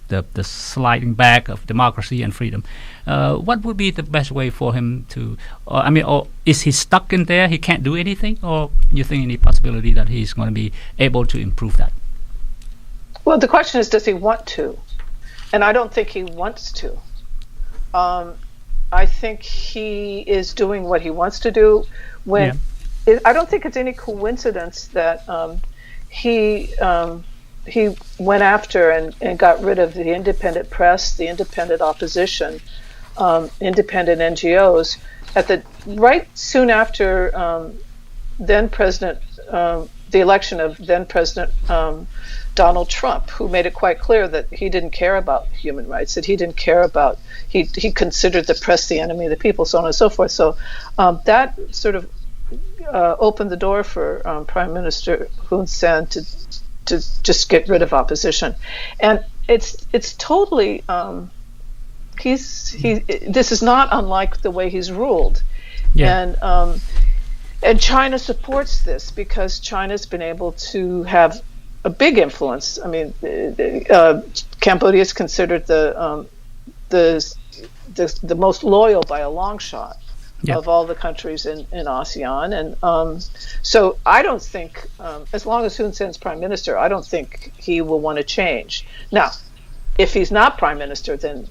the sliding back of democracy and freedom? What would be the best way for him to, or is he stuck in there, he can't do anything, or you think any possibility that he's going to be able to improve that? Well, the question is, does he want to? And I don't think he wants to. I think he is doing what he wants to do. I don't think it's any coincidence that he went after and got rid of the independent press, the independent opposition, independent NGOs right soon after then President, the election of then President Donald Trump, who made it quite clear that he didn't care about human rights, that he didn't care about, he considered the press the enemy of the people, so on and so forth. So that sort of opened the door for Prime Minister Hun Sen to just get rid of opposition, and it's totally this is not unlike the way he's ruled, and China supports this because China's been able to have a big influence. I mean, Cambodia is considered the most loyal by a long shot of all the countries in ASEAN, and so I don't think, as long as Hun Sen's prime minister, I don't think he will want to change. Now, if he's not prime minister, then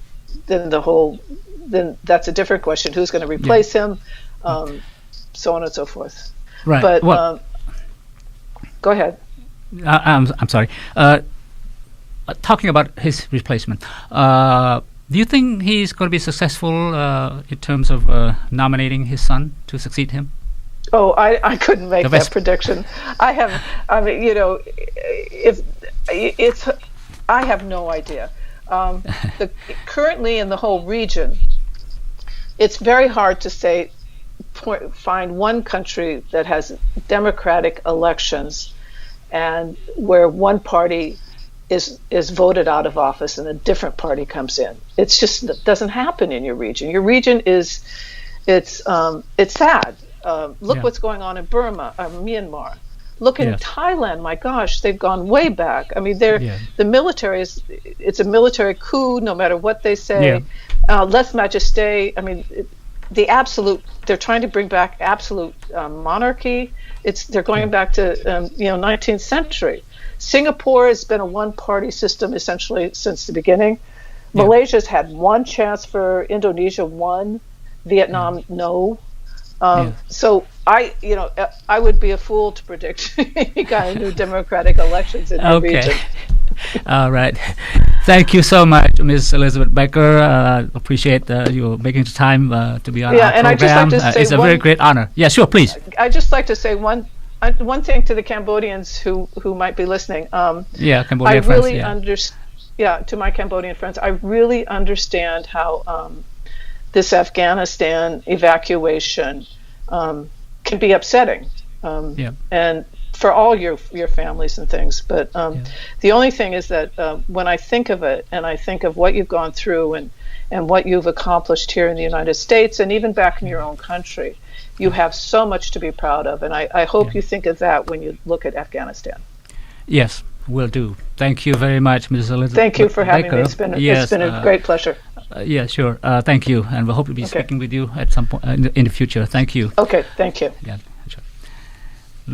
that's a different question. Who's going to replace him? So on and so forth. Right. But go ahead. I'm sorry. Talking about his replacement. Do you think he's going to be successful in terms of nominating his son to succeed him? Oh, I couldn't make that prediction. I have no idea. Currently in the whole region, it's very hard to find one country that has democratic elections and where one party is voted out of office and a different party comes in. It doesn't happen in your region. Your region it's sad. Look what's going on in Burma, Myanmar. Look in Thailand. My gosh, they've gone way back. I mean, the military it's a military coup, no matter what they say. Lèse majesté. I mean, the absolute. They're trying to bring back absolute monarchy. They're going back to 19th century. Singapore has been a one-party system essentially since the beginning. Malaysia's had one chance for Indonesia, one. Vietnam, no. So I would be a fool to predict any kind of new democratic elections in the region. All right. Thank you so much, Ms. Elizabeth Baker. Appreciate you making the time to be on our program. And I'd just like to say it's a very great honor. Yeah, sure, please. I'd just like to say one thing to the Cambodians who might be listening. Cambodian friends. To my Cambodian friends, I really understand how this Afghanistan evacuation can be upsetting. And for all your families and things, but the only thing is that when I think of it, and I think of what you've gone through and what you've accomplished here in the United States and even back in your own country, you have so much to be proud of, and I hope you think of that when you look at Afghanistan. Yes, will do. Thank you very much, Mrs. Elizabeth. Thank you for having me. It's been a great pleasure. Sure. Thank you, and we hope to be speaking with you at some point in the future. Thank you. Okay, thank you. Sure.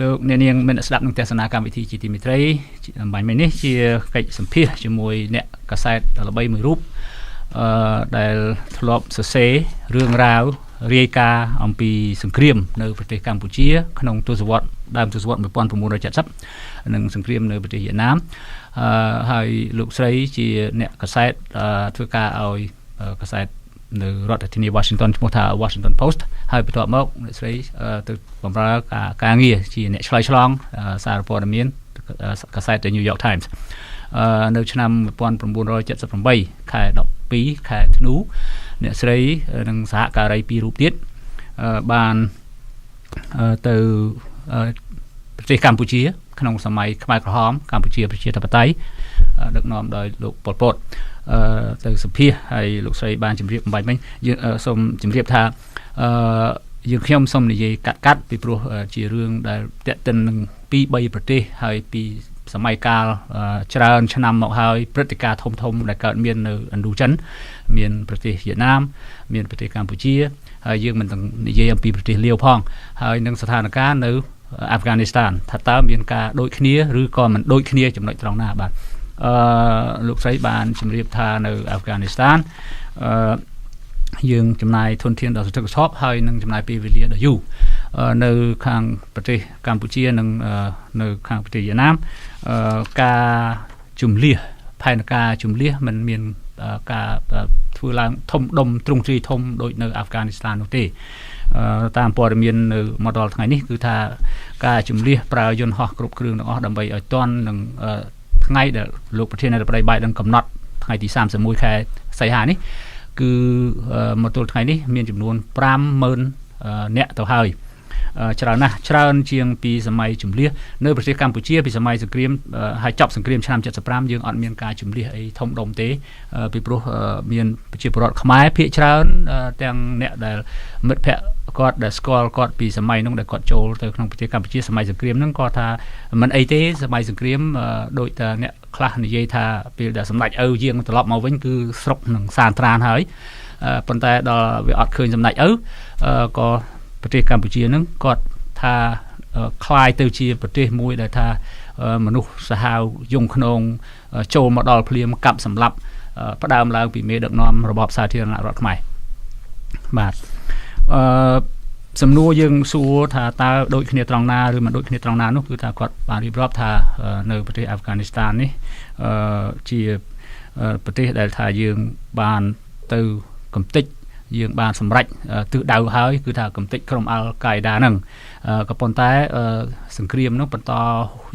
លោកអ្នកនាងមានស្ដាប់នឹងទស្សនាកម្មវិធីជាទីមេត្រីបាញ់មិញនេះជាកិច្ចសម្ភាសជាមួយអ្នកកាសែតល្បីមួយរូបដែលធ្លាប់សរសេររឿងរ៉ាវរាយការណ៍អំពីសង្គ្រាមនៅប្រទេសកម្ពុជាក្នុងទសវត្សរ៍ដើមទសវត្សរ៍1970និងសង្គ្រាមនៅប្រទេសវៀតណាមហើយលោកស្រីជាអ្នកកាសែតធ្វើការឲ្យកាសែតនៅរដ្ឋធានី Washington ឈ្មោះថា Washington Post ហើយបន្ទាប់មកអ្នកស្រីទៅបម្រើការងារជាអ្នកឆ្លើយឆ្លងសារព័ត៌មានកាសែត The New York Times នៅឆ្នាំ1978ខែ12ខែធ្នូអ្នកស្រីនិងសហការី2រូបទៀតបានទៅប្រទេសកម្ពុជាក្នុងសម័យខ្មែរក្រហមកម្ពុជាប្រជាធិបតេយ្យដឹកនាំដោយលោកប៉ុល ពត ទៅសម្ភាសហើយលោកស្រីបានជម្រាបបំបញ្ញមិញយើងសូមជម្រាបថាយើងខ្ញុំសូមនិយាយកាត់ពីព្រោះជារឿងដែលតាក់ទិននឹង 2-3 ប្រទេសហើយពីសម័យកាលច្រើនឆ្នាំមកហើយព្រឹត្តិការណ៍ធំៗដែលកើតមាននៅឥណ្ឌូចិនមានប្រទេសវៀតណាមមានប្រទេសកម្ពុជាហើយយើងមិនទាំងនិយាយអំពីប្រទេសលាវផងហើយនឹងស្ថានភាពនៅ Afghanistan ថាតើមានការដូចគ្នាឬក៏មិនដូចគ្នាចំណុចត្រង់ណាបាទលោកស្រីបានជម្រាបថានៅ Afghanistan យើងចំណាយធនធានដល់សន្ធឹកសន្ធាប់ហើយនឹងចំណាយពេលវេលាដ៏យូរនៅខាងប្រទេសកម្ពុជានិងនៅខាងប្រទេសវៀតណាមការជំលះផែនការជំលះមិនមានការធ្វើឡើងធំដុំទ្រង់ទ្រាយធំដូចនៅ Afghanistan នោះទេតាមព័ត៌មាននៅមកដល់ថ្ងៃនេះគឺថាការជំលះប្រើយន្តហោះគ្រប់គ្រឿងទាំងអស់ដើម្បីឲ្យទាន់នឹងថ្ងៃដែលលោកប្រធានាធិបតី Biden កំណត់ថ្ងៃទី31ខែសីហានេះគឺមកទល់ថ្ងៃនេះមានចំនួន 50,000 នាក់ទៅហើយច្រើនណាស់ច្រើនជាងពីសម័យជំលះនៅប្រទេសកម្ពុជាពីសម័យសង្គ្រាមហើយចប់សង្គ្រាមឆ្នាំ75យើងអត់មានការជំលះអីធំដុំទេពីព្រោះមានប្រជាពលរដ្ឋខ្មែរភាគច្រើនទាំងអ្នកដែលមិត្តភ័ក្តិគាត់ដែលស្គាល់គាត់ពីសម័យនោះដែលគាត់ចូលទៅក្នុងប្រទេសកម្ពុជាសម័យសង្គ្រាមហ្នឹងគាត់ថាមិនអីទេសម័យសង្គ្រាមដូចតែអ្នកខ្លះនិយាយថាពេលដែលសម្ដេចឪយើងត្រឡប់មកវិញគឺស្រុកនឹងសានត្រានហើយប៉ុន្តែដល់វាអត់ឃើញសម្ដេចឪក៏ប្រទេសកម្ពុជានឹងគាត់ថាคล้ายទៅជាប្រទេសមួយដែលថាមនុស្សសាហាវយងខ្នងចូលមកដល់ភ្លាមកាប់សម្លាប់ផ្ដើមឡើងពីមេដឹកនាំរបបសាធារណរដ្ឋខ្មែរបាទសំណួរយើងសួរថាតើដូចគ្នាត្រង់ណាឬមិនដូចគ្នាត្រង់ណានោះគឺថាគាត់បានរៀបរាប់ថានៅប្រទេស Afghanistan នេះជាប្រទេសដែលថាយើងបានទៅកំទេចយើងបានសម្រេចទិសដៅហើយគឺថាកំទេចក្រុមអល់កាយដាហ្នឹងក៏ប៉ុន្តែសង្គ្រាមនោះបន្ត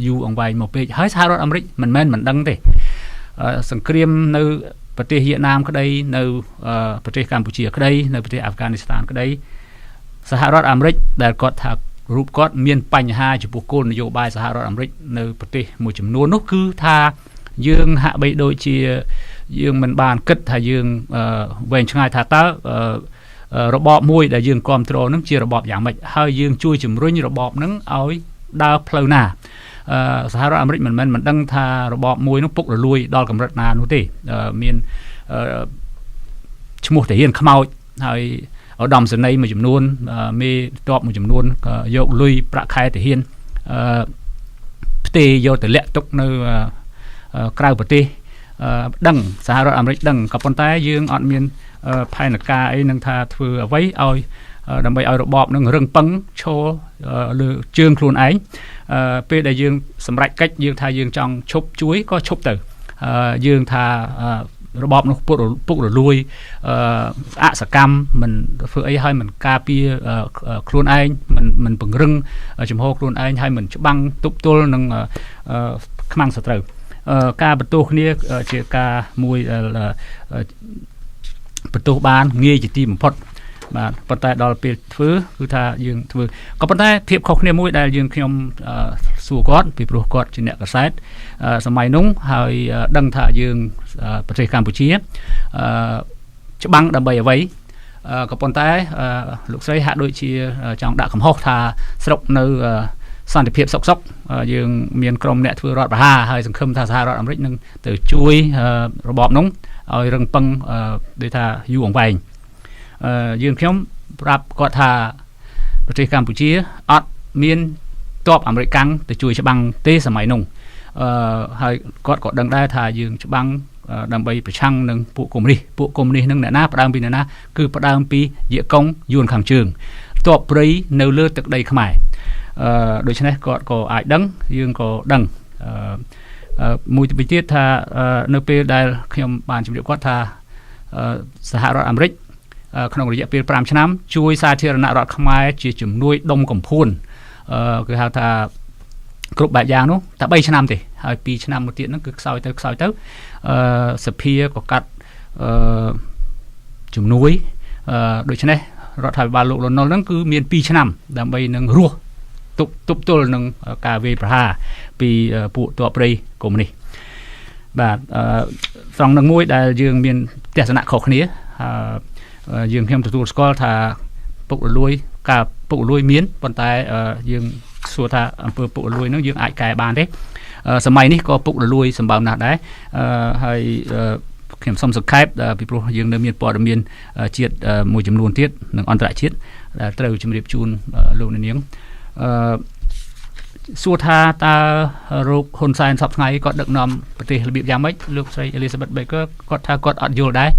យូរអង្វែងមកពេកហើយសហរដ្ឋអាមេរិកមិនមែនមិនដឹងទេសង្គ្រាមនៅប្រទេសវៀតណាមក្តីនៅប្រទេសកម្ពុជាក្តីនៅប្រទេស Afghanistan ក្តីសហរដ្ឋអាមេរិកដែលគាត់ថារូបគាត់មានបញ្ហាចំពោះគោលនយោបាយសហរដ្ឋអាមេរិកនៅប្រទេសមួយចំនួននោះគឺថាយើងហាក់បីដូចជាយើងមិនបានគិតថាយើងវែងឆ្ងាយថាតើរបបមួយដែលយើងគ្រប់គ្រងនឹងជារបបយ៉ាងម៉េចហើយយើងជួយជំរុញរបបនឹងឲ្យដើរផ្លូវណាសហរដ្ឋអាមេរិកមិនមែនមិនដឹងថារបបមួយនោះពុករលួយដល់កម្រិតណានោះទេមានឈ្មោះតាហ៊ានខ្មោចហើយ ដំសនីមួយចំនួនមេតបមួយចំនួនយកលុយប្រាក់ខែទៅហ៊ានផ្ទេរយកទៅលាក់ទុកនៅក្រៅប្រទេសដឹងសហរដ្ឋអាមេរិកដឹងក៏ប៉ុន្តែយើងអត់មានផែនការអីនឹងថាធ្វើអ្វីឲ្យដើម្បីឲ្យរបបនឹងរឹងប៉ឹងឈរលើជើងខ្លួនឯងពេលដែលយើងសម្រេចកិច្ចយើងថាយើងចង់ឈប់ជួយក៏ឈប់ទៅយើងថារបបនោះពុករលួយអសកម្មមិនធ្វើអីឲ្យមិនការពារខ្លួនឯងមិនពង្រឹងចំហខ្លួនឯងឲ្យមិនច្បាំងទប់ទល់នឹងខ្មាំងសត្រូវការបន្ទោសគ្នាជាការមួយបន្ទោសបានងាយជាទីបំផុតបាទប៉ុន្តែដល់ពេលធ្វើគឺថាយើងធ្វើក៏ប៉ុន្តែភាពខុសគ្នាមួយដែលយើងខ្ញុំសួរគាត់ពីព្រោះគាត់ជាអ្នកកសែតសម័យនោះហើយដឹងថាយើងប្រទេសកម្ពុជាច្បាំងដើម្បីអ្វីក៏ប៉ុន្តែលោកស្រីហាក់ដូចជាចង់ដាក់កំហុសថាស្រុកនៅសន្តិភាពសុខយើងមានក្រុមអ្នកធ្វើរដ្ឋប្រហារហើយសង្ឃឹមថាសហរដ្ឋអាមេរិកនឹងទៅជួយរបបនោះឲ្យរឹងប៉ឹងដូចថាយូរអង្វែងយើងខ្ញុំប្រាប់គាត់ថាប្រទេសកម្ពុជាអត់មានទ័ពអាមេរិកកាំងទៅជួយច្បាំងទេសម័យនោះហើយគាត់ក៏ដឹងដែរថាយើងច្បាំងដើម្បីប្រឆាំងនឹងពួកកុម្មុយនីសនឹងអ្នកណាផ្ដើមពីអ្នកណាគឺផ្ដើមពីយេកុងយួនខាងជើងទ័ពព្រៃនៅលើទឹកដីខ្មែរដូច្នេះគាត់ក៏អាចដឹងយើងក៏ដឹងមួយទៅទៀតថានៅពេលដែលខ្ញុំបានជម្រាបគាត់ថាសហរដ្ឋអាមេរិកក្នុងរយៈពេល5ឆ្នាំជួយសាធារណរដ្ឋខ្មែរជាជំនួយដុំកំភួនគឺហៅថាគ្រប់បែបយ៉ាងនោះតែ3ឆ្នាំទេហើយ2ឆ្នាំមួយទៀតហ្នឹងគឺខ្សោយទៅសភាក៏កាត់ជំនួយដូច្នេះរដ្ឋាភិបាលលោកលន់នល់ហ្នឹងគឺមាន2ឆ្នាំដើម្បីនឹងរស់ទប់ទល់នឹងការវាយប្រហារពីពួកទ័ពព្រៃកុម្មុយនីសបាទត្រង់នឹងមួយដែលយើងមានទស្សនៈខុសគ្នាយើងខ្ញុំទទួលស្គាល់ថាពុករលួយការពុករលួយមានប៉ុន្តែយើងសួរថាអំពើពុករលួយហ្នឹងយើងអាចកែបានទេសម័យនេះក៏ពុករលួយសម្បើមណាស់ដែរហើយខ្ញុំសូមសង្ខេបពីព្រោះយើងនៅមានព័ត៌មានជាតិមួយចំនួនទៀតនិងអន្តរជាតិដែលត្រូវជម្រាបជូនលោកអ្នកនាងសួរថាតើរោគហ៊ុនសែនសពថ្ងៃគាត់ដឹកនាំប្រទេសរបៀបយ៉ាងម៉េចលោកស្រី Elizabeth Baker គាត់ថាគាត់អត់យល់ដែរ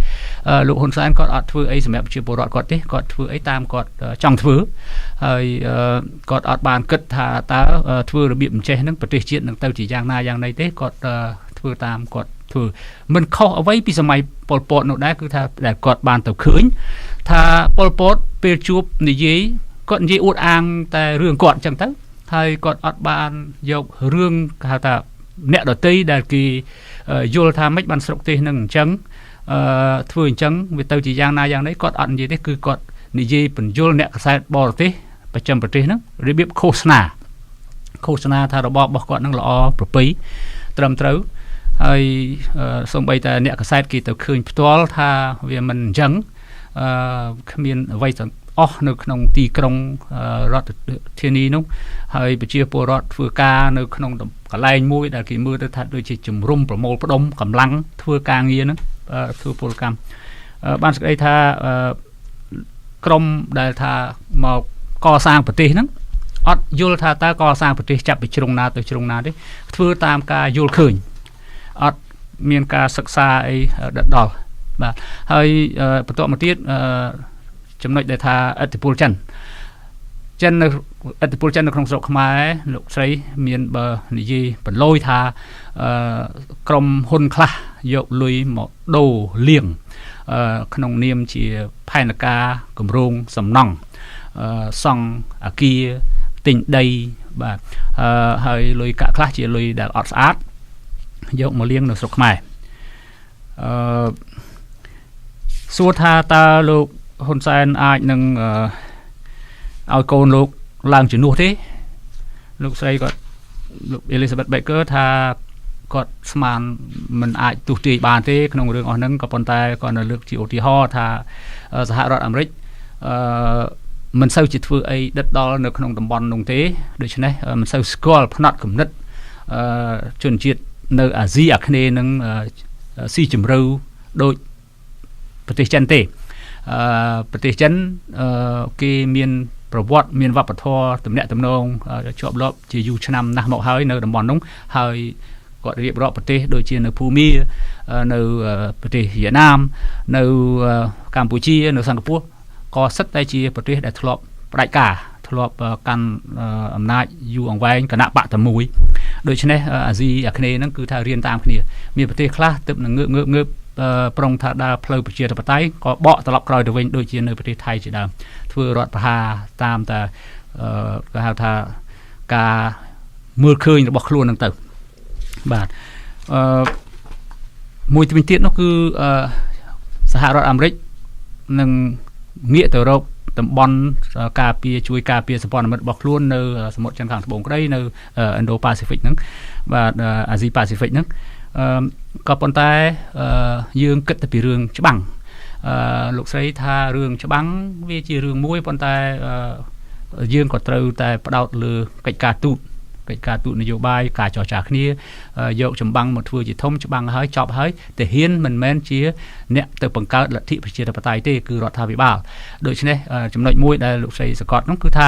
លោកហ៊ុនសែនគាត់អត់ធ្វើអីសម្រាប់ប្រជាពលរដ្ឋគាត់ទេគាត់ធ្វើអីតាមគាត់ចង់ធ្វើហើយគាត់អត់បានគិតថាតើធ្វើរបៀបអញ្ចេះហ្នឹងប្រទេសជាតិនឹងទៅជាយ៉ាងណាយ៉ាងណីទេគាត់ធ្វើតាមគាត់ធ្វើមិនខុសអ្វីពីសម័យប៉ុលពតនោះដែរគឺថាដែលគាត់បានទៅឃើញថាប៉ុលពតពេលជួបនិយាយគាត់និយាយអួតអាងតែរឿងគាត់អញ្ចឹងទៅហើយគាត់អត់បានយករឿងគេហៅថាអ្នកដតីដែលគេយល់ថាម៉េចបានស្រុកទេសនឹងអញ្ចឹងធ្វើអញ្ចឹងវាទៅជាយ៉ាងណាយ៉ាងណីគាត់អត់និយាយទេគឺគាត់និយាយបញ្យលអ្នកកសែតបរទេសប្រចាំប្រទេសហ្នឹងរបៀបឃោសនាថារបបរបស់គាត់ហ្នឹងល្អប្រពៃត្រឹមត្រូវហើយសូម្បីតែអ្នកកសែតគេទៅឃើញផ្ទាល់ថាវាមិនអញ្ចឹងគ្មានអ្វីទាំងអស់នៅក្នុងទីក្រុងរដ្ឋធានីនោះហើយប្រជាពលរដ្ឋធ្វើការនៅក្នុងកន្លែងមួយដែលគេមើលទៅថាដូចជាជំរុំប្រមូលផ្ដុំកម្លាំងធ្វើការងារហ្នឹងធ្វើពលកម្មបានសេចក្តីថាក្រមដែលថាមកកសាងប្រទេសហ្នឹងអត់យល់ថាតើកសាងប្រទេសចាប់ពីជ្រុងណាទៅជ្រុងណាទេធ្វើតាមការយល់ឃើញអត់មានការសិក្សាអីដិតដល់បាទហើយបន្តមកទៀតចំណុចដែលថាឥទ្ធិពលចិននៅឥទ្ធិពលចិននៅក្នុងស្រុកខ្មែរលោកស្រីមានបើនិយាយបន្លយថាក្រុមហ៊ុនខ្លះយកលុយមកដូរលៀងក្នុងនាមជាផែនការគម្រោងសំណង់សង់អគារទិញដីបាទហើយលុយកាក់ខ្លះជាលុយដែលអត់ស្អាតយកមកលៀងនៅស្រុកខ្មែរសួរថាតើលោកហ៊ុនសែនអាចនឹងឲ្យកូនលោកឡើងជំនួសទេលោកស្រីគាត់លោក Elizabeth Baker ថាគាត់ស្មានមិនអាចទស្សទាយបានទេក្នុងរឿងអស់ហ្នឹងក៏ប៉ុន្តែគាត់នៅលើកជាឧទាហរណ៍ថាសហរដ្ឋអាមេរិកមិនសូវជាធ្វើអីដិតដល់នៅក្នុងតំបន់នោះទេដូច្នេះមិនសូវស្គាល់ផ្នត់គំនិតជនជាតិនៅអាស៊ីអាគ្នេយ៍នឹងស៊ីជម្រៅដូចប្រទេសចិនទេ ប្រទេសចិនគេមានប្រវត្តិមានវប្បធម៌ទំនាក់ទំនងជាប់លាប់ជាយូរឆ្នាំណាស់មកហើយនៅតំបន់នោះហើយគាត់រៀបរាប់ប្រទេសដូចជានៅភូមានៅប្រទេសវៀតណាមនៅកម្ពុជានៅសិង្ហបុរីក៏សិតតែជាប្រទេសដែលធ្លាប់ផ្ដាច់ការធ្លាប់កាន់អំណាចយូរអង្វែងគណៈបកតែមួយដូច្នេះអាស៊ីអាគ្នេយ៍ហ្នឹងគឺថារៀនតាមគ្នាមានប្រទេសខ្លះទើបនឹងងើបប្រុងថាដើរផ្លូវប្រជាធិបតេយ្យក៏បកត្រឡប់ក្រោយទៅវិញដូចជានៅប្រទេសថៃជាដើមធ្វើរដ្ឋប្រហារតាមតែគេហៅថាការមើលឃើញរបស់ខ្លួនហ្នឹងទៅបាទមួយទៀតនោះគឺសហរដ្ឋអាមេរិកនឹងងាកទៅរកតំបន់ការពារជួយការពារសម្ព័ន្ធមិត្តរបស់ខ្លួននៅសមុទ្រចិនខាងត្បូងក្តីនៅ Indo-Pacific ហ្នឹងបាទអាស៊ី Pacific ហ្នឹងក៏ប៉ុន្តែយើងគិតទៅពីរឿងច្បាំងលោកស្រីថារឿងច្បាំងវាជារឿងមួយប៉ុន្តែយើងក៏ត្រូវតែផ្ដោតលើកិច្ចការទូតនយោបាយការចរចាគ្នាយកចម្បាំងមកធ្វើជាធំច្បាំងហើយចប់ហើយតែហ៊ានមិនមែនជាអ្នកទៅបង្កើតលទ្ធិប្រជាធិបតេយ្យទេគឺរដ្ឋាភិបាលដូច្នេះចំណុចមួយដែលលោកស្រីសកត់នោះគឺថា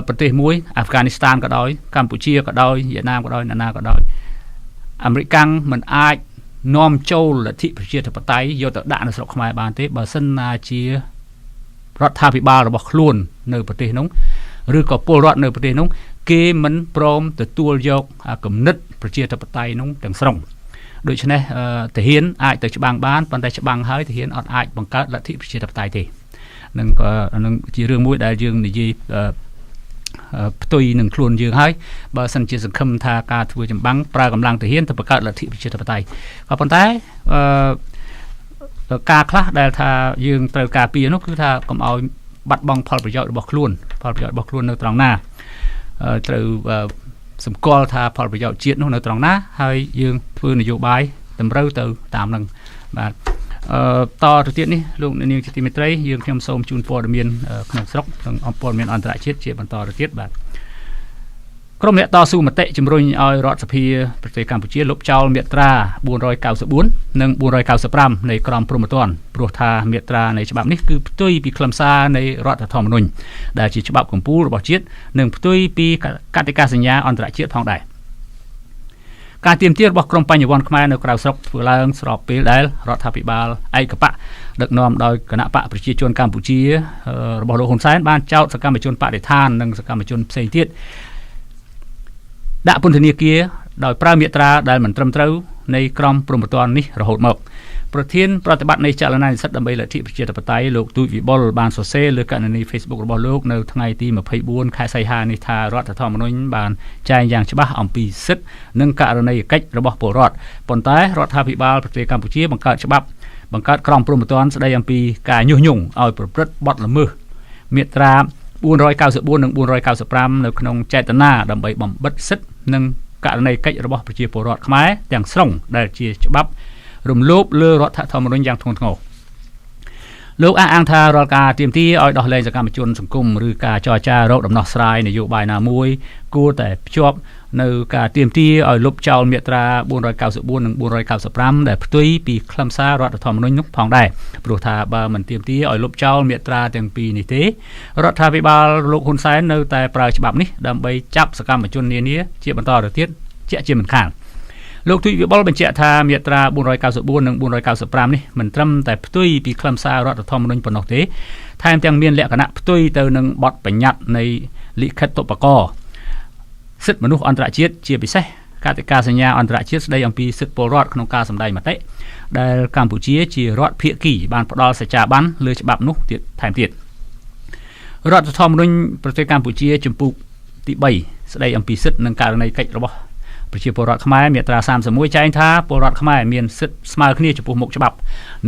ប្រទេសមួយអាហ្វហ្គានីស្ថានក៏ដោយកម្ពុជាក៏ដោយវៀតណាមក៏ដោយណាក៏ដោយអាមេរិកមិនអាចនាំចូលលទ្ធិប្រជាធិបតេយ្យយកទៅដាក់នៅស្រុកខ្មែរបានទេបើសិនណាជារដ្ឋាភិបាលរបស់ខ្លួននៅប្រទេសនោះឬក៏ពលរដ្ឋនៅប្រទេសនោះគេមិនព្រមទទួលយកគំនិតប្រជាធិបតេយ្យនោះទាំងស្រុងដូច្នេះទាហានអាចទៅច្បាំងបានប៉ុន្តែច្បាំងហើយទាហានអត់អាចបង្កើតលទ្ធិប្រជាធិបតេយ្យទេនឹងក៏នឹងជារឿងមួយដែលយើងនិយាយផ្ទុយនឹងខ្លួនយើងហើយបើសិនជាសង្ឃឹមថាការធ្វើចម្បាំងប្រើកម្លាំងទាហានទៅបង្កើតលទ្ធិប្រជាធិបតេយ្យក៏ប៉ុន្តែការខ្លះដែលថាយើងត្រូវការពារនោះគឺថាកុំឲ្យបាត់បង់ផលប្រយោជន៍របស់ខ្លួននៅត្រង់ណាត្រូវសម្គាល់ថាផលប្រយោជន៍ជាតិនោះនៅត្រង់ណាហើយយើងធ្វើនយោបាយតម្រូវទៅតាមនឹងបាទតទៅទៀតនេះលោកនាងជាទីមេត្រីយើងខ្ញុំសូមជូនព័ត៌មានក្នុងស្រុកនិងព័ត៌មានអន្តរជាតិជាបន្តទៅទៀតបាទក្រុមអ្នកតស៊ូមតិជំរុញឲ្យរដ្ឋសភាប្រទេសកម្ពុជាលុបចោលមាត្រា494និង495នៃក្រមព្រហ្មទណ្ឌព្រោះថាមាត្រានៃច្បាប់នេះគឺផ្ទុយពីខ្លឹមសារនៃរដ្ឋធម្មនុញ្ញដែលជាច្បាប់កំពូលរបស់ជាតិនិងផ្ទុយពីកតិកាសញ្ញាអន្តរជាតិផងដែរការទាមទាររបស់ក្រមបញ្ញវន្តខ្មែរនៅក្រៅស្រុកធ្វើឡើងស្របពេលដែលរដ្ឋាភិបាលឯកបកដឹកនាំដោយគណៈបកប្រជាជនកម្ពុជារបស់លោកហ៊ុនសែនបានចោទសកម្មជនបដិថាននិងសកម្មជនផ្សេងទៀតដាក់ពន្ធនាគារដោយប្រើមាត្រាដែលមិនត្រឹមត្រូវនៃក្រមព្រហ្មទណ្ឌនេះរហូតមកប្រធានប្រតិបត្តិនៃចលនានិស្សិតដើម្បីលទ្ធិប្រជាធិបតេយ្យលោកទូចវិបុលបានសរសេរលើកណនី Facebook របស់លោកនៅថ្ងៃទី24ខែសីហានេះថារដ្ឋធម្មនុញ្ញបានចែងយ៉ាងច្បាស់អំពីសិទ្ធិនិងករណីយកិច្ចរបស់ពលរដ្ឋប៉ុន្តែរដ្ឋាភិបាលប្រទេសកម្ពុជាបង្កើតក្រមព្រហ្មទណ្ឌស្ដីអំពីការញុះញង់ឲ្យប្រព្រឹត្តបទល្មើសមាត្រា494និង495នៅក្នុងចេតនាដើម្បីបំបិទសិទ្ធិនិងករណីកិច្ចរបស់ប្រជាពលរដ្ឋខ្មែរទាំងស្រុងដែលជាច្បាប់រំលោភលើរដ្ឋធម្មនុញ្ញយ៉ាងធ្ងន់ធ្ងរលោកអះអាងថារាល់ការទាមទារឲ្យដោះលែងសកម្មជនសង្គមឬការចរចារកដំណោះស្រាយនយោបាយណាមួយគួរតែភ្ជាប់នៅការទាមទារឲ្យលុបចោលមាត្រា494និង495ដែលផ្ទុយពីខ្លឹមសាររដ្ឋធម្មនុញ្ញនោះផងដែរព្រោះថាបើមិនទាមទារឲ្យលុបចោលមាត្រាទាំងពីរនេះទេរដ្ឋាភិបាលលោកហ៊ុនសែននៅតែប្រើច្បាប់នេះដើម្បីចាប់សកម្មជននានាជាបន្តទៅទៀតជាក់ជាមិនខានលោកទូចវិបុលបញ្ជាក់ថាមាត្រា494និង495នេះមិនត្រឹមតែផ្ទុយពីខ្លឹមសាររដ្ឋធម្មនុញ្ញប៉ុណ្ណោះទេថែមទាំងមានលក្ខណៈផ្ទុយទៅនឹងបទបញ្ញត្តិនៃលិខិតតុបករសិទ្ធិមនុស្សអន្តរជាតិជាពិសេសកតិកាសញ្ញាអន្តរជាតិស្ដីអំពីសិទ្ធិពលរដ្ឋក្នុងការសម្ដែងមតិដែលកម្ពុជាជារដ្ឋភាគីបានផ្ដល់សច្ចាប័នលើច្បាប់នោះថែមទៀតរដ្ឋធម្មនុញ្ញប្រទេសកម្ពុជាជំពូកទី3ស្ដីអំពីសិទ្ធិនិងករណីកិច្ចរបស់ប្រជាពលរដ្ឋខ្មែរមាត្រា31ចែងថាពលរដ្ឋខ្មែរមានសិទ្ធិស្មើគ្នាចំពោះមុខច្បាប់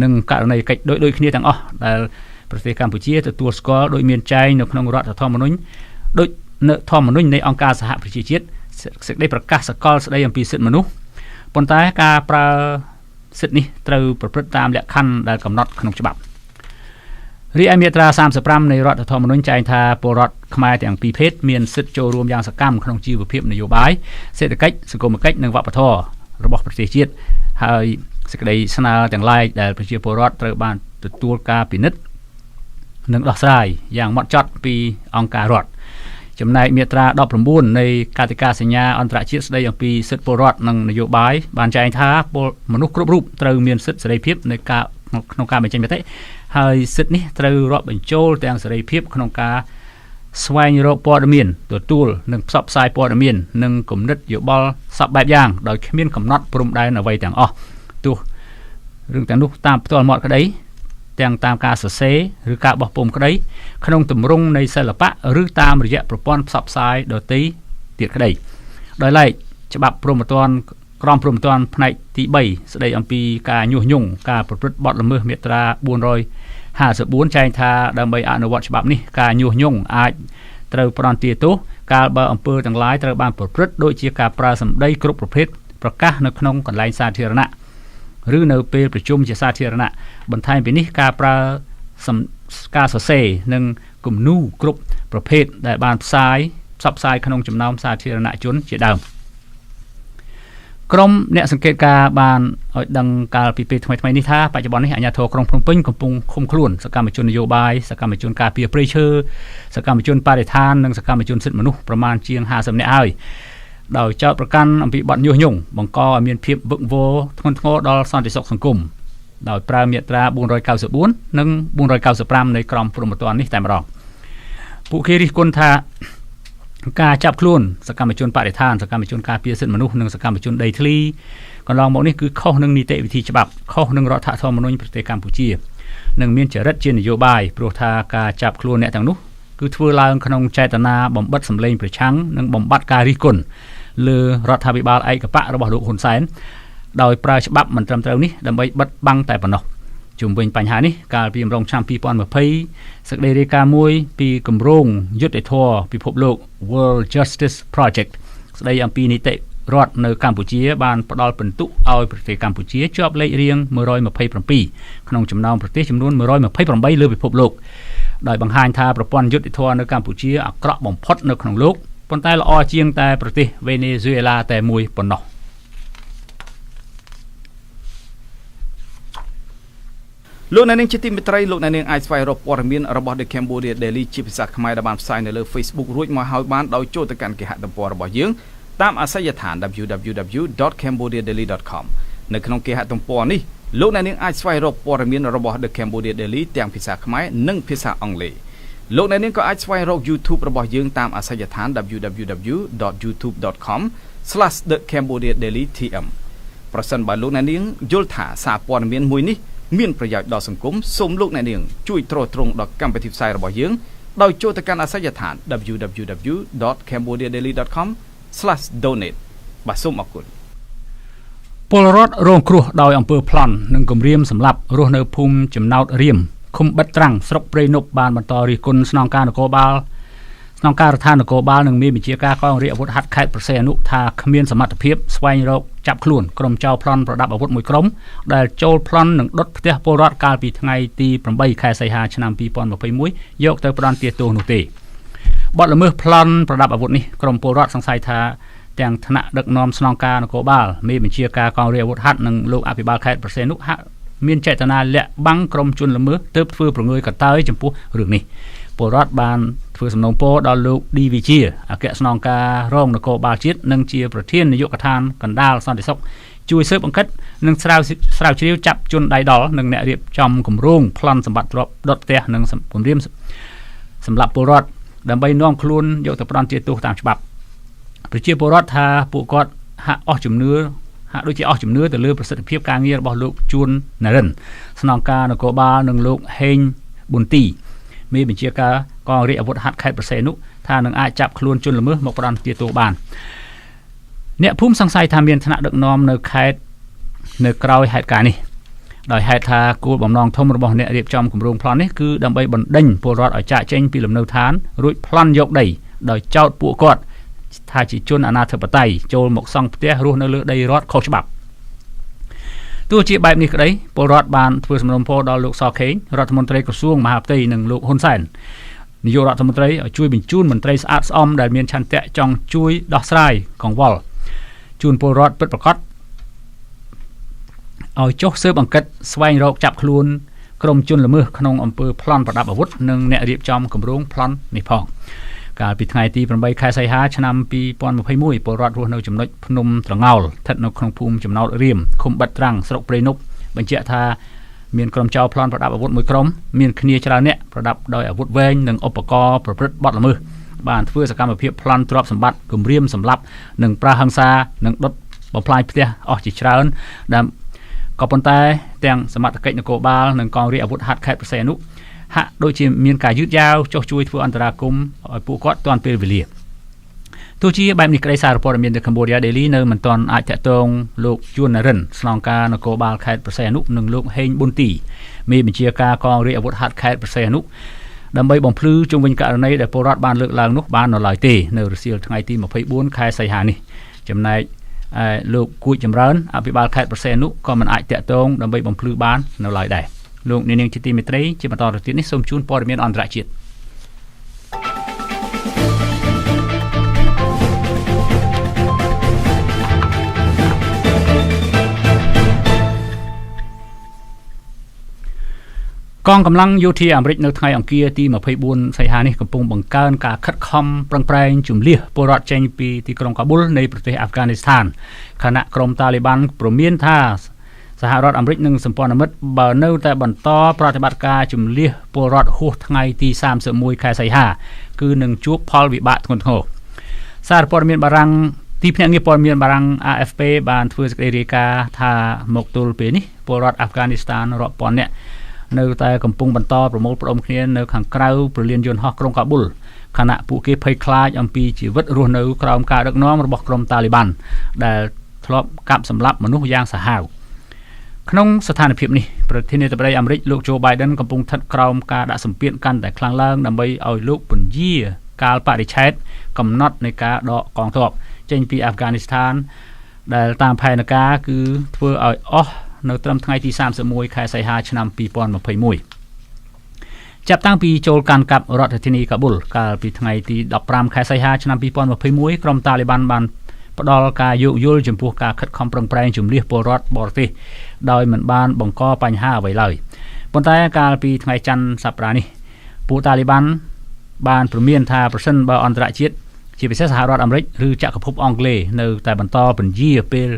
និងករណីកិច្ចដូចគ្នាទាំងអស់ដែលប្រទេសកម្ពុជាទទួលស្គាល់ដោយមានចែងនៅក្នុងរដ្ឋធម្មនុញ្ញដូចនៅធម្មនុញ្ញនៃអង្គការសហប្រជាជាតិសេចក្តីប្រកាសសកលស្តីអំពីសិទ្ធិមនុស្សប៉ុន្តែការប្រើសិទ្ធិនេះត្រូវប្រព្រឹត្តតាមលក្ខខណ្ឌដែលកំណត់ក្នុងច្បាប់រីឯមាត្រា35នៃរដ្ឋធម្មនុញ្ញចែងថាពលរដ្ឋខ្មែរទាំងពីរភេទមានសិទ្ធិចូលរួមយ៉ាងសកម្មក្នុងជីវភាពនយោបាយសេដ្ឋកិច្ចសង្គមគិច្ចនិងវប្បធម៌របស់ប្រទេសជាតិហើយសេចក្តីស្នើទាំងឡាយដែលប្រជាពលរដ្ឋត្រូវបានទទួលការពិនិត្យ និងដោះស្រាយយ៉ាងម៉ត់ចត់ពីអង្គការរដ្ឋចំណែកមាត្រា19នៃកតិកាសញ្ញាអន្តរជាតិស្តីអំពីសិទ្ធិពលរដ្ឋនិងនយោបាយបានចែងថាមនុស្សគ្រប់រូបត្រូវមានសិទ្ធិសេរីភាពនៃការក្នុងការបញ្ចេញមតិហើយសិទ្ធិនេះត្រូវរាប់បញ្ចូលទាំងសេរីភាពក្នុងការស្វែងរកព័ត៌មានទទួលនិងផ្សព្វផ្សាយព័ត៌មាននិងគំនិតយោបល់សពបែបយ៉ាងដោយគ្មានកំណត់ព្រំដែនអ្វីទាំងអស់ទោះរឿងទាំងនោះតាមផ្ទាល់មាត់ក្តីទាំងតាមការសរសេរឬការបោះពុម្ពក្តីក្នុងទម្រង់នៃសិល្បៈឬតាមរយៈប្រព័ន្ធផ្សព្វផ្សាយដទៃទៀតក្តីដោយឡែកច្បាប់ព្រហ្មទណ្ឌក្រមព្រហ្មទណ្ឌផ្នែកទី3ស្តីអំពីការញុះញង់ការប្រព្រឹត្តបទល្មើសមាត្រា454ចែងថាដើម្បីអនុវត្តច្បាប់នេះការញុះញង់អាចត្រូវផ្ដន្ទាទោសកាលបើអំពើទាំងឡាយត្រូវបានប្រព្រឹត្តដោយជាការប្រើសម្ដីគ្រប់ប្រភេទប្រកាសនៅក្នុងកន្លែងសាធារណៈឬនៅពេលប្រជុំជាសាធារណៈបន្ថែមពីនេះការប្រើការសរសេរនិងគំនូរគ្រប់ប្រភេទដែលបានផ្សព្វផ្សាយក្នុងចំណោមសាធារណជនជាដើមក្រុមអ្នកសង្កេតការបានឲ្យដឹងកាលពីពេលថ្មីៗនេះថាបច្ចុប្បន្ននេះអាជ្ញាធរក្រុងភ្នំពេញកំពុងឃុំខ្លួនសកម្មជននយោបាយសកម្មជនការពារព្រៃឈើសកម្មជនបរិស្ថាននិងសកម្មជនសិទ្ធិមនុស្សប្រមាណជាង50នាក់ហើយដោយចោទប្រកាន់អំពីបទញុះញង់បង្កឲ្យមានភាពវឹកវរធ្ងន់ធ្ងរដល់សន្តិសុខសង្គមដោយប្រើមាត្រា494និង495នៃក្រមព្រហ្មទណ្ឌនេះតែម្ដងពួកគេរិះគន់ថាការចាប់ខ្លួនសកម្មជនបរិស្ថានសកម្មជនការពារសិទ្ធិមនុស្សនិងសកម្មជនដីធ្លីកន្លងមកនេះគឺខុសនឹងនីតិវិធីច្បាប់ខុសនឹងរដ្ឋធម្មនុញ្ញប្រទេសកម្ពុជានិងមានចរិតជានយោបាយព្រោះថាការចាប់ខ្លួនអ្នកទាំងនោះគឺធ្វើឡើងក្នុងចេតនាបំបិទសម្លេងប្រឆាំងនិងបំបត្តិការរិះគន់លើរដ្ឋាភិបាលឯកបករបស់លោកហ៊ុនសែនដោយប្រើច្បាប់មិនត្រឹមត្រូវនេះដើម្បីបិទបាំងតែប៉ុណ្ណោះជុំវិញបញ្ហានេះកាលពីអំឡុងឆ្នាំ2020សេចក្តីរាយការណ៍មួយពីគម្រោងយុត្តិធម៌ពិភពលោក World Justice Project ស្តីអំពីនីតិរដ្ឋនៅកម្ពុជាបានផ្ដល់ពិន្ទុឲ្យប្រទេសកម្ពុជាជាប់លេខរៀង127ក្នុងចំណោមប្រទេសចំនួន128លើពិភពលោកដោយបង្ហាញថាប្រព័ន្ធយុត្តិធម៌នៅកម្ពុជាអាក្រក់បំផុតនៅក្នុងលោកប៉ុន្តែល្អជាងតែប្រទេសវេណេស៊ុយអេឡាតែមួយប៉ុណ្ណោះលោកអ្នកនាងជាទីមេត្រីលោកអ្នកនាងអាចស្វែងរកព័ត៌មានរបស់ The Cambodia Daily ជាភាសាខ្មែរដែលបានផ្សាយនៅលើ Facebook រួចមកហើយបានដោយចូលទៅកាន់គេហទំព័ររបស់យើងតាមអាសយដ្ឋាន www.cambodiadaily.com នៅក្នុងគេហទំព័រនេះលោកអ្នកនាងអាចស្វែងរកព័ត៌មានរបស់ The Cambodia Daily ទាំងភាសាខ្មែរនិងភាសាអង់គ្លេសលោកអ្នកនាងក៏អាចស្វែងរក YouTube របស់យើងតាមអាសយដ្ឋាន www.youtube.com/thecambodiadailytm ប្រសិនបើលោកអ្នកនាងយល់ថាសារព័ត៌មានមួយនេះមានប្រយោជន៍ដល់សង្គមសូមលោកអ្នកនាងជួយទ្រទ្រង់ដល់កម្មវិធីផ្សាយរបស់យើងដោយចូលទៅកាន់អាសយដ្ឋាន www.cambodiadaily.com/donate បាទសូមអរគុណពលរដ្ឋរងគ្រោះដោយអំពើប្លន់និងគំរាមសម្លាប់រស់នៅភូមិចំណោតរៀមឃុំបិទត្រាំងស្រុកព្រៃនប់បានបន្តរិះគន់ស្នងការនគរបាលស្នងការដ្ឋាននគរបាលនិងមេបញ្ជាការកងរាជអាវុធហត្ថខេត្តប្រសេអនុថាគ្មានសមត្ថភាពស្វែងរកចាប់ខ្លួនក្រុមចោរប្លន់ប្រដាប់អាវុធមួយក្រុមដែលចូលប្លន់និងដុតផ្ទះពលរដ្ឋកាលពីថ្ងៃទី8ខែសីហាឆ្នាំ2021យកទៅផ្ដន្ទាទោសនោះទេបទល្មើសប្លន់ប្រដាប់អាវុធនេះក្រុមពលរដ្ឋសង្ស័យថាទាំងថ្នាក់ដឹកនាំស្នងការនគរបាលមេបញ្ជាការកងរាជអាវុធហត្ថនិងលោកអភិបាលខេត្តប្រសេអនុហាក់មានចេតនាលាក់បាំងក្រុមជនល្មើសទើបធ្វើប្រងើយកតើយចំពោះរឿងនេះពលរដ្ឋបានធ្វើសំណូមពរដល់លោកឌីវិជាអគ្គស្នងការរងនគរបាលជាតិនិងជាប្រធាននាយកដ្ឋានកណ្ដាលសន្តិសុខជួយស៊ើបអង្កេតនិងស្រាវជ្រាវចាប់ជនដៃដល់និងអ្នករៀបចំគម្រោងប្លន់សម្បត្តិទ្រព្យដុតផ្ទះនិងគម្រាមសម្រាប់ពលរដ្ឋដើម្បីនាំខ្លួនយកទៅផ្ដន្ទាទោសតាមច្បាប់ប្រជាពលរដ្ឋថាពួកគាត់ហាក់ដូចជាអស់ជំនឿទៅលើប្រសិទ្ធភាពការងាររបស់លោកជួននរិនស្នងការនគរបាលនិងលោកហេងប៊ុនទីមេបញ្ជាការកងរាជអាវុធហត្ថខេត្តប្រសេអនុថានឹងអាចចាប់ខ្លួនជនល្មើសមកផ្ដន្ទាទោសបានអ្នកភូមិសង្ស័យថាមានថ្នាក់ដឹកនាំនៅខេត្តនៅក្រៅហេតុការណ៍នេះដោយហេតុថាគោលបំណងធំរបស់អ្នករៀបចំគម្រោងប្លន់នេះគឺដើម្បីបណ្ដេញពលរដ្ឋឲ្យចាកចេញពីលំនៅឋានរួចប្លន់យកដីដោយចោទពួកគាត់ថាជាជនអនាធិបតេយ្យចូលមកសង់ផ្ទះរស់នៅលើដីរដ្ឋខុសច្បាប់ទោះជាបែបនេះក្តីពលរដ្ឋបានធ្វើសំណូមពរដល់លោកសខេងរដ្ឋមន្ត្រីក្រសួងមហាផ្ទៃនិងលោកហ៊ុនសែននាយករដ្ឋមន្ត្រីឲ្យជួយបញ្ជូនមន្ត្រីស្អាតស្អំដែលមានឆន្ទៈចង់ជួយដោះស្រាយកង្វល់ជូនពលរដ្ឋពិតប្រាកដឲ្យចុះស៊ើបអង្កេតស្វែងរកចាប់ខ្លួន ក្រុមជនល្មើសក្នុងអំពើប្លន់ប្រដាប់អាវុធនិងអ្នករៀបចំគម្រោងប្លន់នេះផងកាលពីថ្ងៃទី8ខែសីហាឆ្នាំ2021ពលរដ្ឋរស់នៅចំណុចភ្នំត្រងោលស្ថិតនៅក្នុងភូមិចំណោតរៀមឃុំបាត់ត្រាំងស្រុកព្រៃនប់បញ្ជាក់ថាមានក្រុមចៅប្លន់ប្រដាប់អាវុធមួយក្រុមមានគ្នាច្រើនអ្នកប្រដាប់ដោយអាវុធវែងនិងឧបករណ៍ប្រព្រឹត្តបទល្មើសបានធ្វើសកម្មភាពប្លន់ទ្រព្យសម្បត្តិគំរាមសម្លាប់និងប្រាហិង្សានិងដុតបំផ្លាញផ្ទះអស់ជាច្រើនដែលក៏ប៉ុន្តែទាំងសមត្ថកិច្ចនគរបាលនិងកងរាជអាវុធហត្ថខេត្តព្រះសីហនុហាក់ដូចជាមានការយឺតយ៉ាវចុះជួយធ្វើអន្តរាគមន៍ឲ្យពួកគាត់ទាន់ពេលវេលាទោះជាបែបនេះក្តីសារព័ត៌មាន The Cambodia Daily នៅមិនទាន់អាចតាក់ទងលោកជួននរិនស្នងការនគរបាលខេត្តព្រះសីហនុនិងលោកហេងប៊ុនទីមេបញ្ជាការកងរាជអាវុធហត្ថខេត្តព្រះសីហនុដើម្បីបំភ្លឺជុំវិញករណីដែលពលរដ្ឋបានលើកឡើងនោះបាននៅឡើយទេនៅរសៀលថ្ងៃទី24ខែសីហានេះចំណែកលោកគួចចម្រើនអភិបាលខេត្តព្រះសីហនុក៏មិនអាចតាក់ទងដើម្បីបំភ្លឺបាននៅឡើយដែរលោកនាងជាទីមេត្រីជាបន្តទៅទៀតនេះសូមជូនព័ត៌មានអន្តរជាតិកងកម្លាំងយោធាអាមេរិកនៅថ្ងៃអង្គារទី24សីហានេះកំពុងបង្កើនការខិតខំប្រឹងប្រែងជម្លៀសពលរដ្ឋចេញពីទីក្រុងកាប៊ុលនៃប្រទេសអាហ្វហ្គានីស្ថានខណៈក្រុមតាលីបានព្រមានថាសហរដ្ឋអាមេរិកនិងសម្ព័ន្ធមិត្តបើនៅតែបន្តប្រតិបត្តិការជម្លៀសពលរដ្ឋហួសថ្ងៃទី31ខែសីហាគឺនឹងជួបផលវិបាកធ្ងន់ធ្ងរសារព័ត៌មានបារាំងទីភ្នាក់ងារព័ត៌មានបារាំង AFP បានធ្វើសេចក្តីរាយការណ៍ថាមកទល់ពេលនេះពលរដ្ឋអាហ្វហ្គានីស្ថានរាប់ពាន់នាក់នៅតែកំពុងបន្តប្រមូលផ្ដុំគ្នានៅខាងក្រៅព្រលានយន្តហោះក្រុងកាប៊ុលខណៈពួកគេភ័យខ្លាចអំពីជីវិតរស់នៅក្រោមការដឹកនាំរបស់ក្រុមតាលីបានដែលធ្លាប់កាប់សម្លាប់មនុស្សយ៉ាងសាហាវក្នុងស្ថានភាពនេះប្រធានាធិបតីអាមេរិកលោកโจ Biden កំពុងស្ថិតក្រោមការដាក់សម្ពាធកាន់តែខ្លាំងឡើងដើម្បីឲ្យលោកពន្យាកាលបរិច្ឆេទកំណត់នៃការដកកងទ័ពចេញពីអាហ្វហ្គានីស្ថានដែលតាមផែនការគឺធ្វើឲ្យអស់នៅត្រឹមថ្ងៃទី31ខែសីហាឆ្នាំ2021ចាប់តាំងពីចូលកាន់កាប់រដ្ឋធានីកាប៊ុលកាលពីថ្ងៃទី15ខែសីហាឆ្នាំ2021ក្រុមតាលីបានផ្ដល់ការយោគយល់ចំពោះការខិតខំប្រឹងប្រែងជម្លៀសពលរដ្ឋបរទេសដោយមិនបានបង្កបញ្ហាអ្វីឡើយប៉ុន្តែកាលពីថ្ងៃច័ន្ទសប្តាហ៍នេះពួកតាលីបានព្រមានថាប្រសិនបើអន្តរជាតិជាពិសេសសហរដ្ឋអាមេរិកឬចក្រភពអង់គ្លេសនៅតែបន្តពន្យាពេល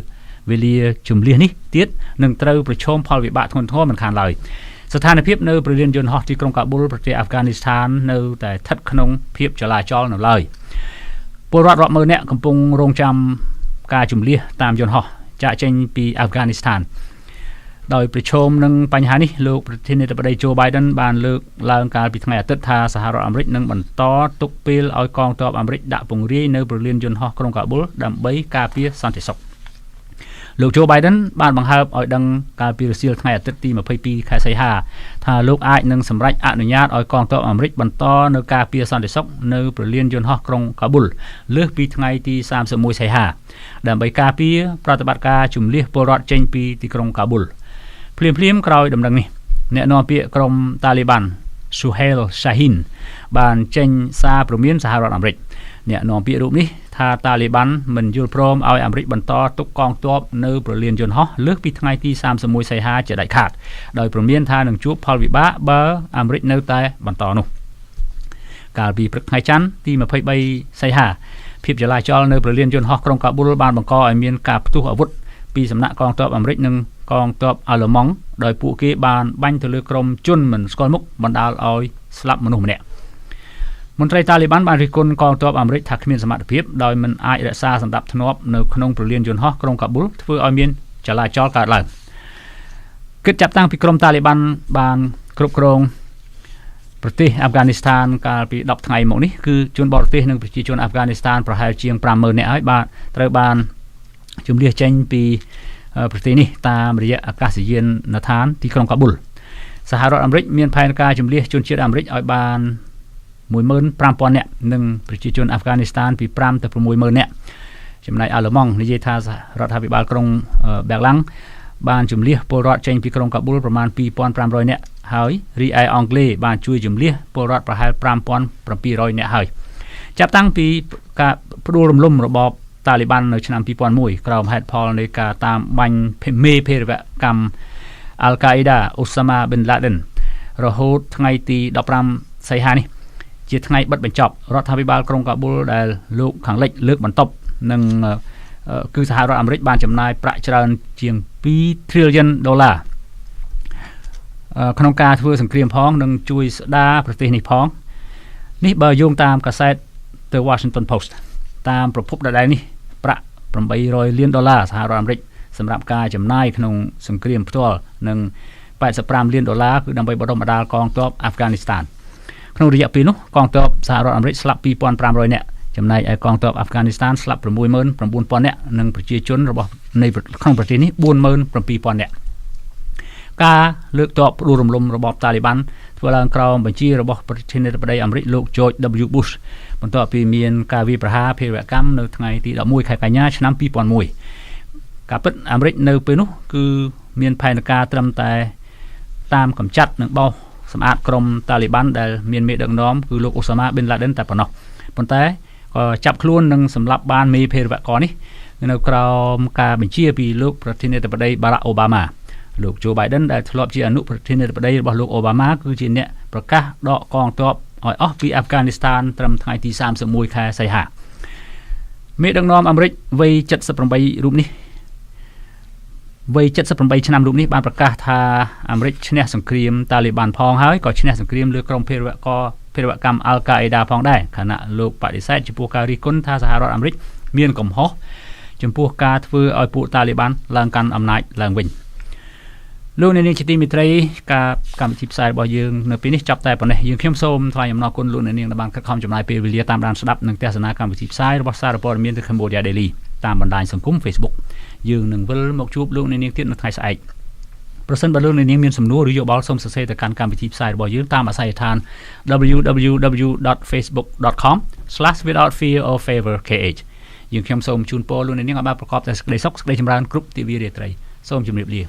វេលាជំលៀសនេះទៀតនឹងត្រូវប្រឈមផលវិបាកធ្ងន់ធ្ងរមិនខានឡើយស្ថានភាពនៅព្រលានយន្តហោះទីក្រុងកាប៊ុលប្រទេសអាហ្វហ្គានីស្ថាននៅតែស្ថិតក្នុងភាពចលាចលនៅឡើយពលរដ្ឋរាប់ម៉ឺននាក់កំពុងរងចាំការជំលៀសតាមយន្តហោះចាក់ចេញពីអាហ្វហ្គានីស្ថានដោយប្រឈមនឹងបញ្ហានេះលោកប្រធានាធិបតីโจ Biden បានលើកឡើងកាលពីថ្ងៃអាទិត្យថាសហរដ្ឋអាមេរិកនឹងបន្តទុកពេលឲ្យកងទ័ពអាមេរិកដាក់ពង្រាយនៅព្រលានយន្តហោះក្រុងកាប៊ុលដើម្បីការពារសន្តិសុខលោកโจ Biden បានបង្ហើបឲ្យដឹងកាលពីរសៀលថ្ងៃអាទិត្យទី22ខែសីហាថាលោកអាចនឹងសម្រេចអនុញ្ញាតឲ្យកងទ័ពអាមេរិកបន្តនៅការពារសន្តិសុខនៅព្រលានយន្តហោះក្រុងកាប៊ុលលើសពីថ្ងៃទី31សីហាដើម្បីការពារប្រតិបត្តិការជម្លៀសពលរដ្ឋចេញពីទីក្រុងកាប៊ុលភ្លាមៗក្រោយដំណឹងនេះអ្នកនាំពាក្យក្រុមតាលីបាន Suhail Shaheen បានចេញសារព្រមានសហរដ្ឋអាមេរិកអ្នកនាំពាក្យរូបនេះថាតាលីបានមិនយល់ព្រមឲ្យអាមេរិកបន្តទុកកងទ័ពនៅព្រលានយន្តហោះលើសពីថ្ងៃទី31សីហាជាដាច់ខាតដោយព្រមានថានឹងជួបផលវិបាកបើអាមេរិកនៅតែបន្តនោះកាលពីព្រឹកថ្ងៃច័ន្ទទី23សីហាភាពចលាចលនៅព្រលានយន្តហោះក្រុងកាប៊ុលបានបង្កឲ្យមានការផ្ទុះអាវុធពីសំណាក់កងទ័ពអាមេរិកនិងកងទ័ពអាល្លឺម៉ង់ដោយពួកគេបានបាញ់ទៅលើក្រុមជនមិនស្គាល់មុខបណ្ដាលឲ្យស្លាប់មនុស្សម្នាក់មន្ត្រីតាលីបានបានរិះគន់កងទ័ពអាមេរិកថាគ្មានសមត្ថភាពដោយមិនអាចរក្សាសណ្ដាប់ធ្នាប់នៅក្នុងព្រលានយន្តហោះក្រុងកាប៊ុលធ្វើឲ្យមានចលាចលកើតឡើងគិតចាប់តាំងពីក្រុមតាលីបានគ្រប់គ្រងប្រទេសអាហ្វហ្គានីស្ថានកាលពី10ថ្ងៃមកនេះគឺជនបរទេសនិងប្រជាជនអាហ្វហ្គានីស្ថានប្រហែលជាង 50,000 នាក់ហើយបាទត្រូវបានជំលៀសចេញពីប្រទេសនេះតាមរយៈអាកាសយានដ្ឋានទីក្រុងកាប៊ុលសហរដ្ឋអាមេរិកមានផែនការជំលៀសជនជាតិអាមេរិកឲ្យបាន 15,000 នាក់និងប្រជាជនអាហ្វហ្គានីស្ថានពី5ទៅ 60,000 នាក់ចំណែកអាល្លឺម៉ង់និយាយថារដ្ឋាភិបាលក្រុងបែកឡាំងបានជំលៀសពលរដ្ឋចេញពីក្រុងកាប៊ុលប្រមាណ 2,500 នាក់ហើយរីឯអង់គ្លេសបានជួយជំលៀសពលរដ្ឋប្រហែល 5,700 នាក់ហើយចាប់តាំងពីការផ្ដួលរំលំរបបតាលីបាននៅឆ្នាំ2001ក្រោមហេតុផលនៃការតាមបាញ់មេភេរវកម្មអាល់កាអ៊ីដាអូសាម៉ាប៊ិនឡាដិន រហូតថ្ងៃទី15សីហានេះជាថ្ងៃបិទបញ្ចប់រដ្ឋាភិបាលក្រុងកាប៊ុលដែលលោកខាងលិចលើកបន្ទប់និងគឺសហរដ្ឋអាមេរិកបានចំណាយប្រាក់ច្រើនជាង$2 trillionក្នុងការធ្វើសង្គ្រាមផងនិងជួយស្ដារប្រទេសនេះផងនេះបើយោងតាមកាសែត The Washington Post តាមប្រភពដដែលនេះប្រាក់$800 លានសហរដ្ឋអាមេរិកសម្រាប់ការចំណាយក្នុងសង្គ្រាមផ្ទាល់និង$85 លានគឺដើម្បីបណ្ដុះបណ្ដាលកងទ័ព Afghanistan ក្នុងរយៈពេលនោះកងទ័ពសហរដ្ឋអាមេរិកស្លាប់2,500 នាក់ចំណែកឯកងទ័ព Afghanistan ស្លាប់69,000 នាក់និងប្រជាជនរបស់នៃក្នុងប្រទេសនេះ47,000 នាក់ការលើកទ័ពផ្ដួលរំលំរបបតាលីបានធ្វើឡើងក្រោមបញ្ជារបស់ប្រធានាធិបតីអាមេរិកលោក George W. Bush បន្ទាប់ពីមានការវាយប្រហារភេរវកម្មនៅថ្ងៃទី11ខែកញ្ញាឆ្នាំ2001ការពិតអាមេរិកនៅពេលនោះគឺមានផែនការត្រឹមតែតាមកម្ចាត់និងបោសសម្អាតក្រុមតាលីបានដែលមានមេដឹកនាំគឺលោកអូសាម៉ាប៊ីនឡាដិនតែប៉ុណ្ណោះប៉ុន្តែក៏ចាប់ខ្លួននិងសម្លាប់បានមេភេរវកម្មនេះនៅក្រោមការបញ្ជាពីលោកប្រធានាធិបតីបារ៉ាក់អូបាម៉ាលោក Joe Biden ដែលធ្លាប់ជាអនុប្រធានាធិបតីរបស់លោកអូបាម៉ាគឺជាអ្នកប្រកាសដកកងទ័ពឲ្យអស់ពី Afghanistan ត្រឹមថ្ងៃទី31ខែសីហាមេដឹកនាំអាមេរិកវ័យ78រូបនេះវ័យ78ឆ្នាំរូបនេះបានប្រកាសថាអាមេរិកឈ្នះសង្គ្រាមតាលីបានផងហើយក៏ឈ្នះសង្គ្រាមលើក្រុមភេរវកម្មអាល់កាអេដាផងដែរខណៈលោកបដិសេធចំពោះការរិះគន់ថាសហរដ្ឋអាមេរិកមានកំហុសចំពោះការធ្វើឲ្យពួកតាលីបានឡើងកាន់អំណាចឡើងវិញលោកអ្នកនាងជាទីមេត្រីការកម្មវិធីផ្សាយរបស់យើងនៅពេលនេះចាប់តែប៉ុណ្ណេះយើងខ្ញុំសូមថ្លែងអំណរគុណលោកអ្នកនាងដែលបានខិតខំចំណាយពេលវេលាតាមដានស្ដាប់និងទស្សនាកម្មវិធីផ្សាយរបស់សារព័ត៌មាន The Cambodia Daily តាមបណ្ដាញសង្គម Facebook យើងនឹងវិលមកជួបលោកអ្នកនាងទៀតនៅថ្ងៃស្អែកប្រសិនបើលោកអ្នកនាងមានសំណួរឬយោបល់សូមសរសេរទៅកាន់កម្មវិធីផ្សាយរបស់យើងតាមអាស័យដ្ឋាន www.facebook.com/withoutfearorfavorkh យើងខ្ញុំសូមជូនពរលោកអ្នកនាងឲ្យបានប្រកបតែសេចក្តីសុខសេចក្តីចម្រើនគ្រប់ទិវារាត្រីសូមជម្រាបលា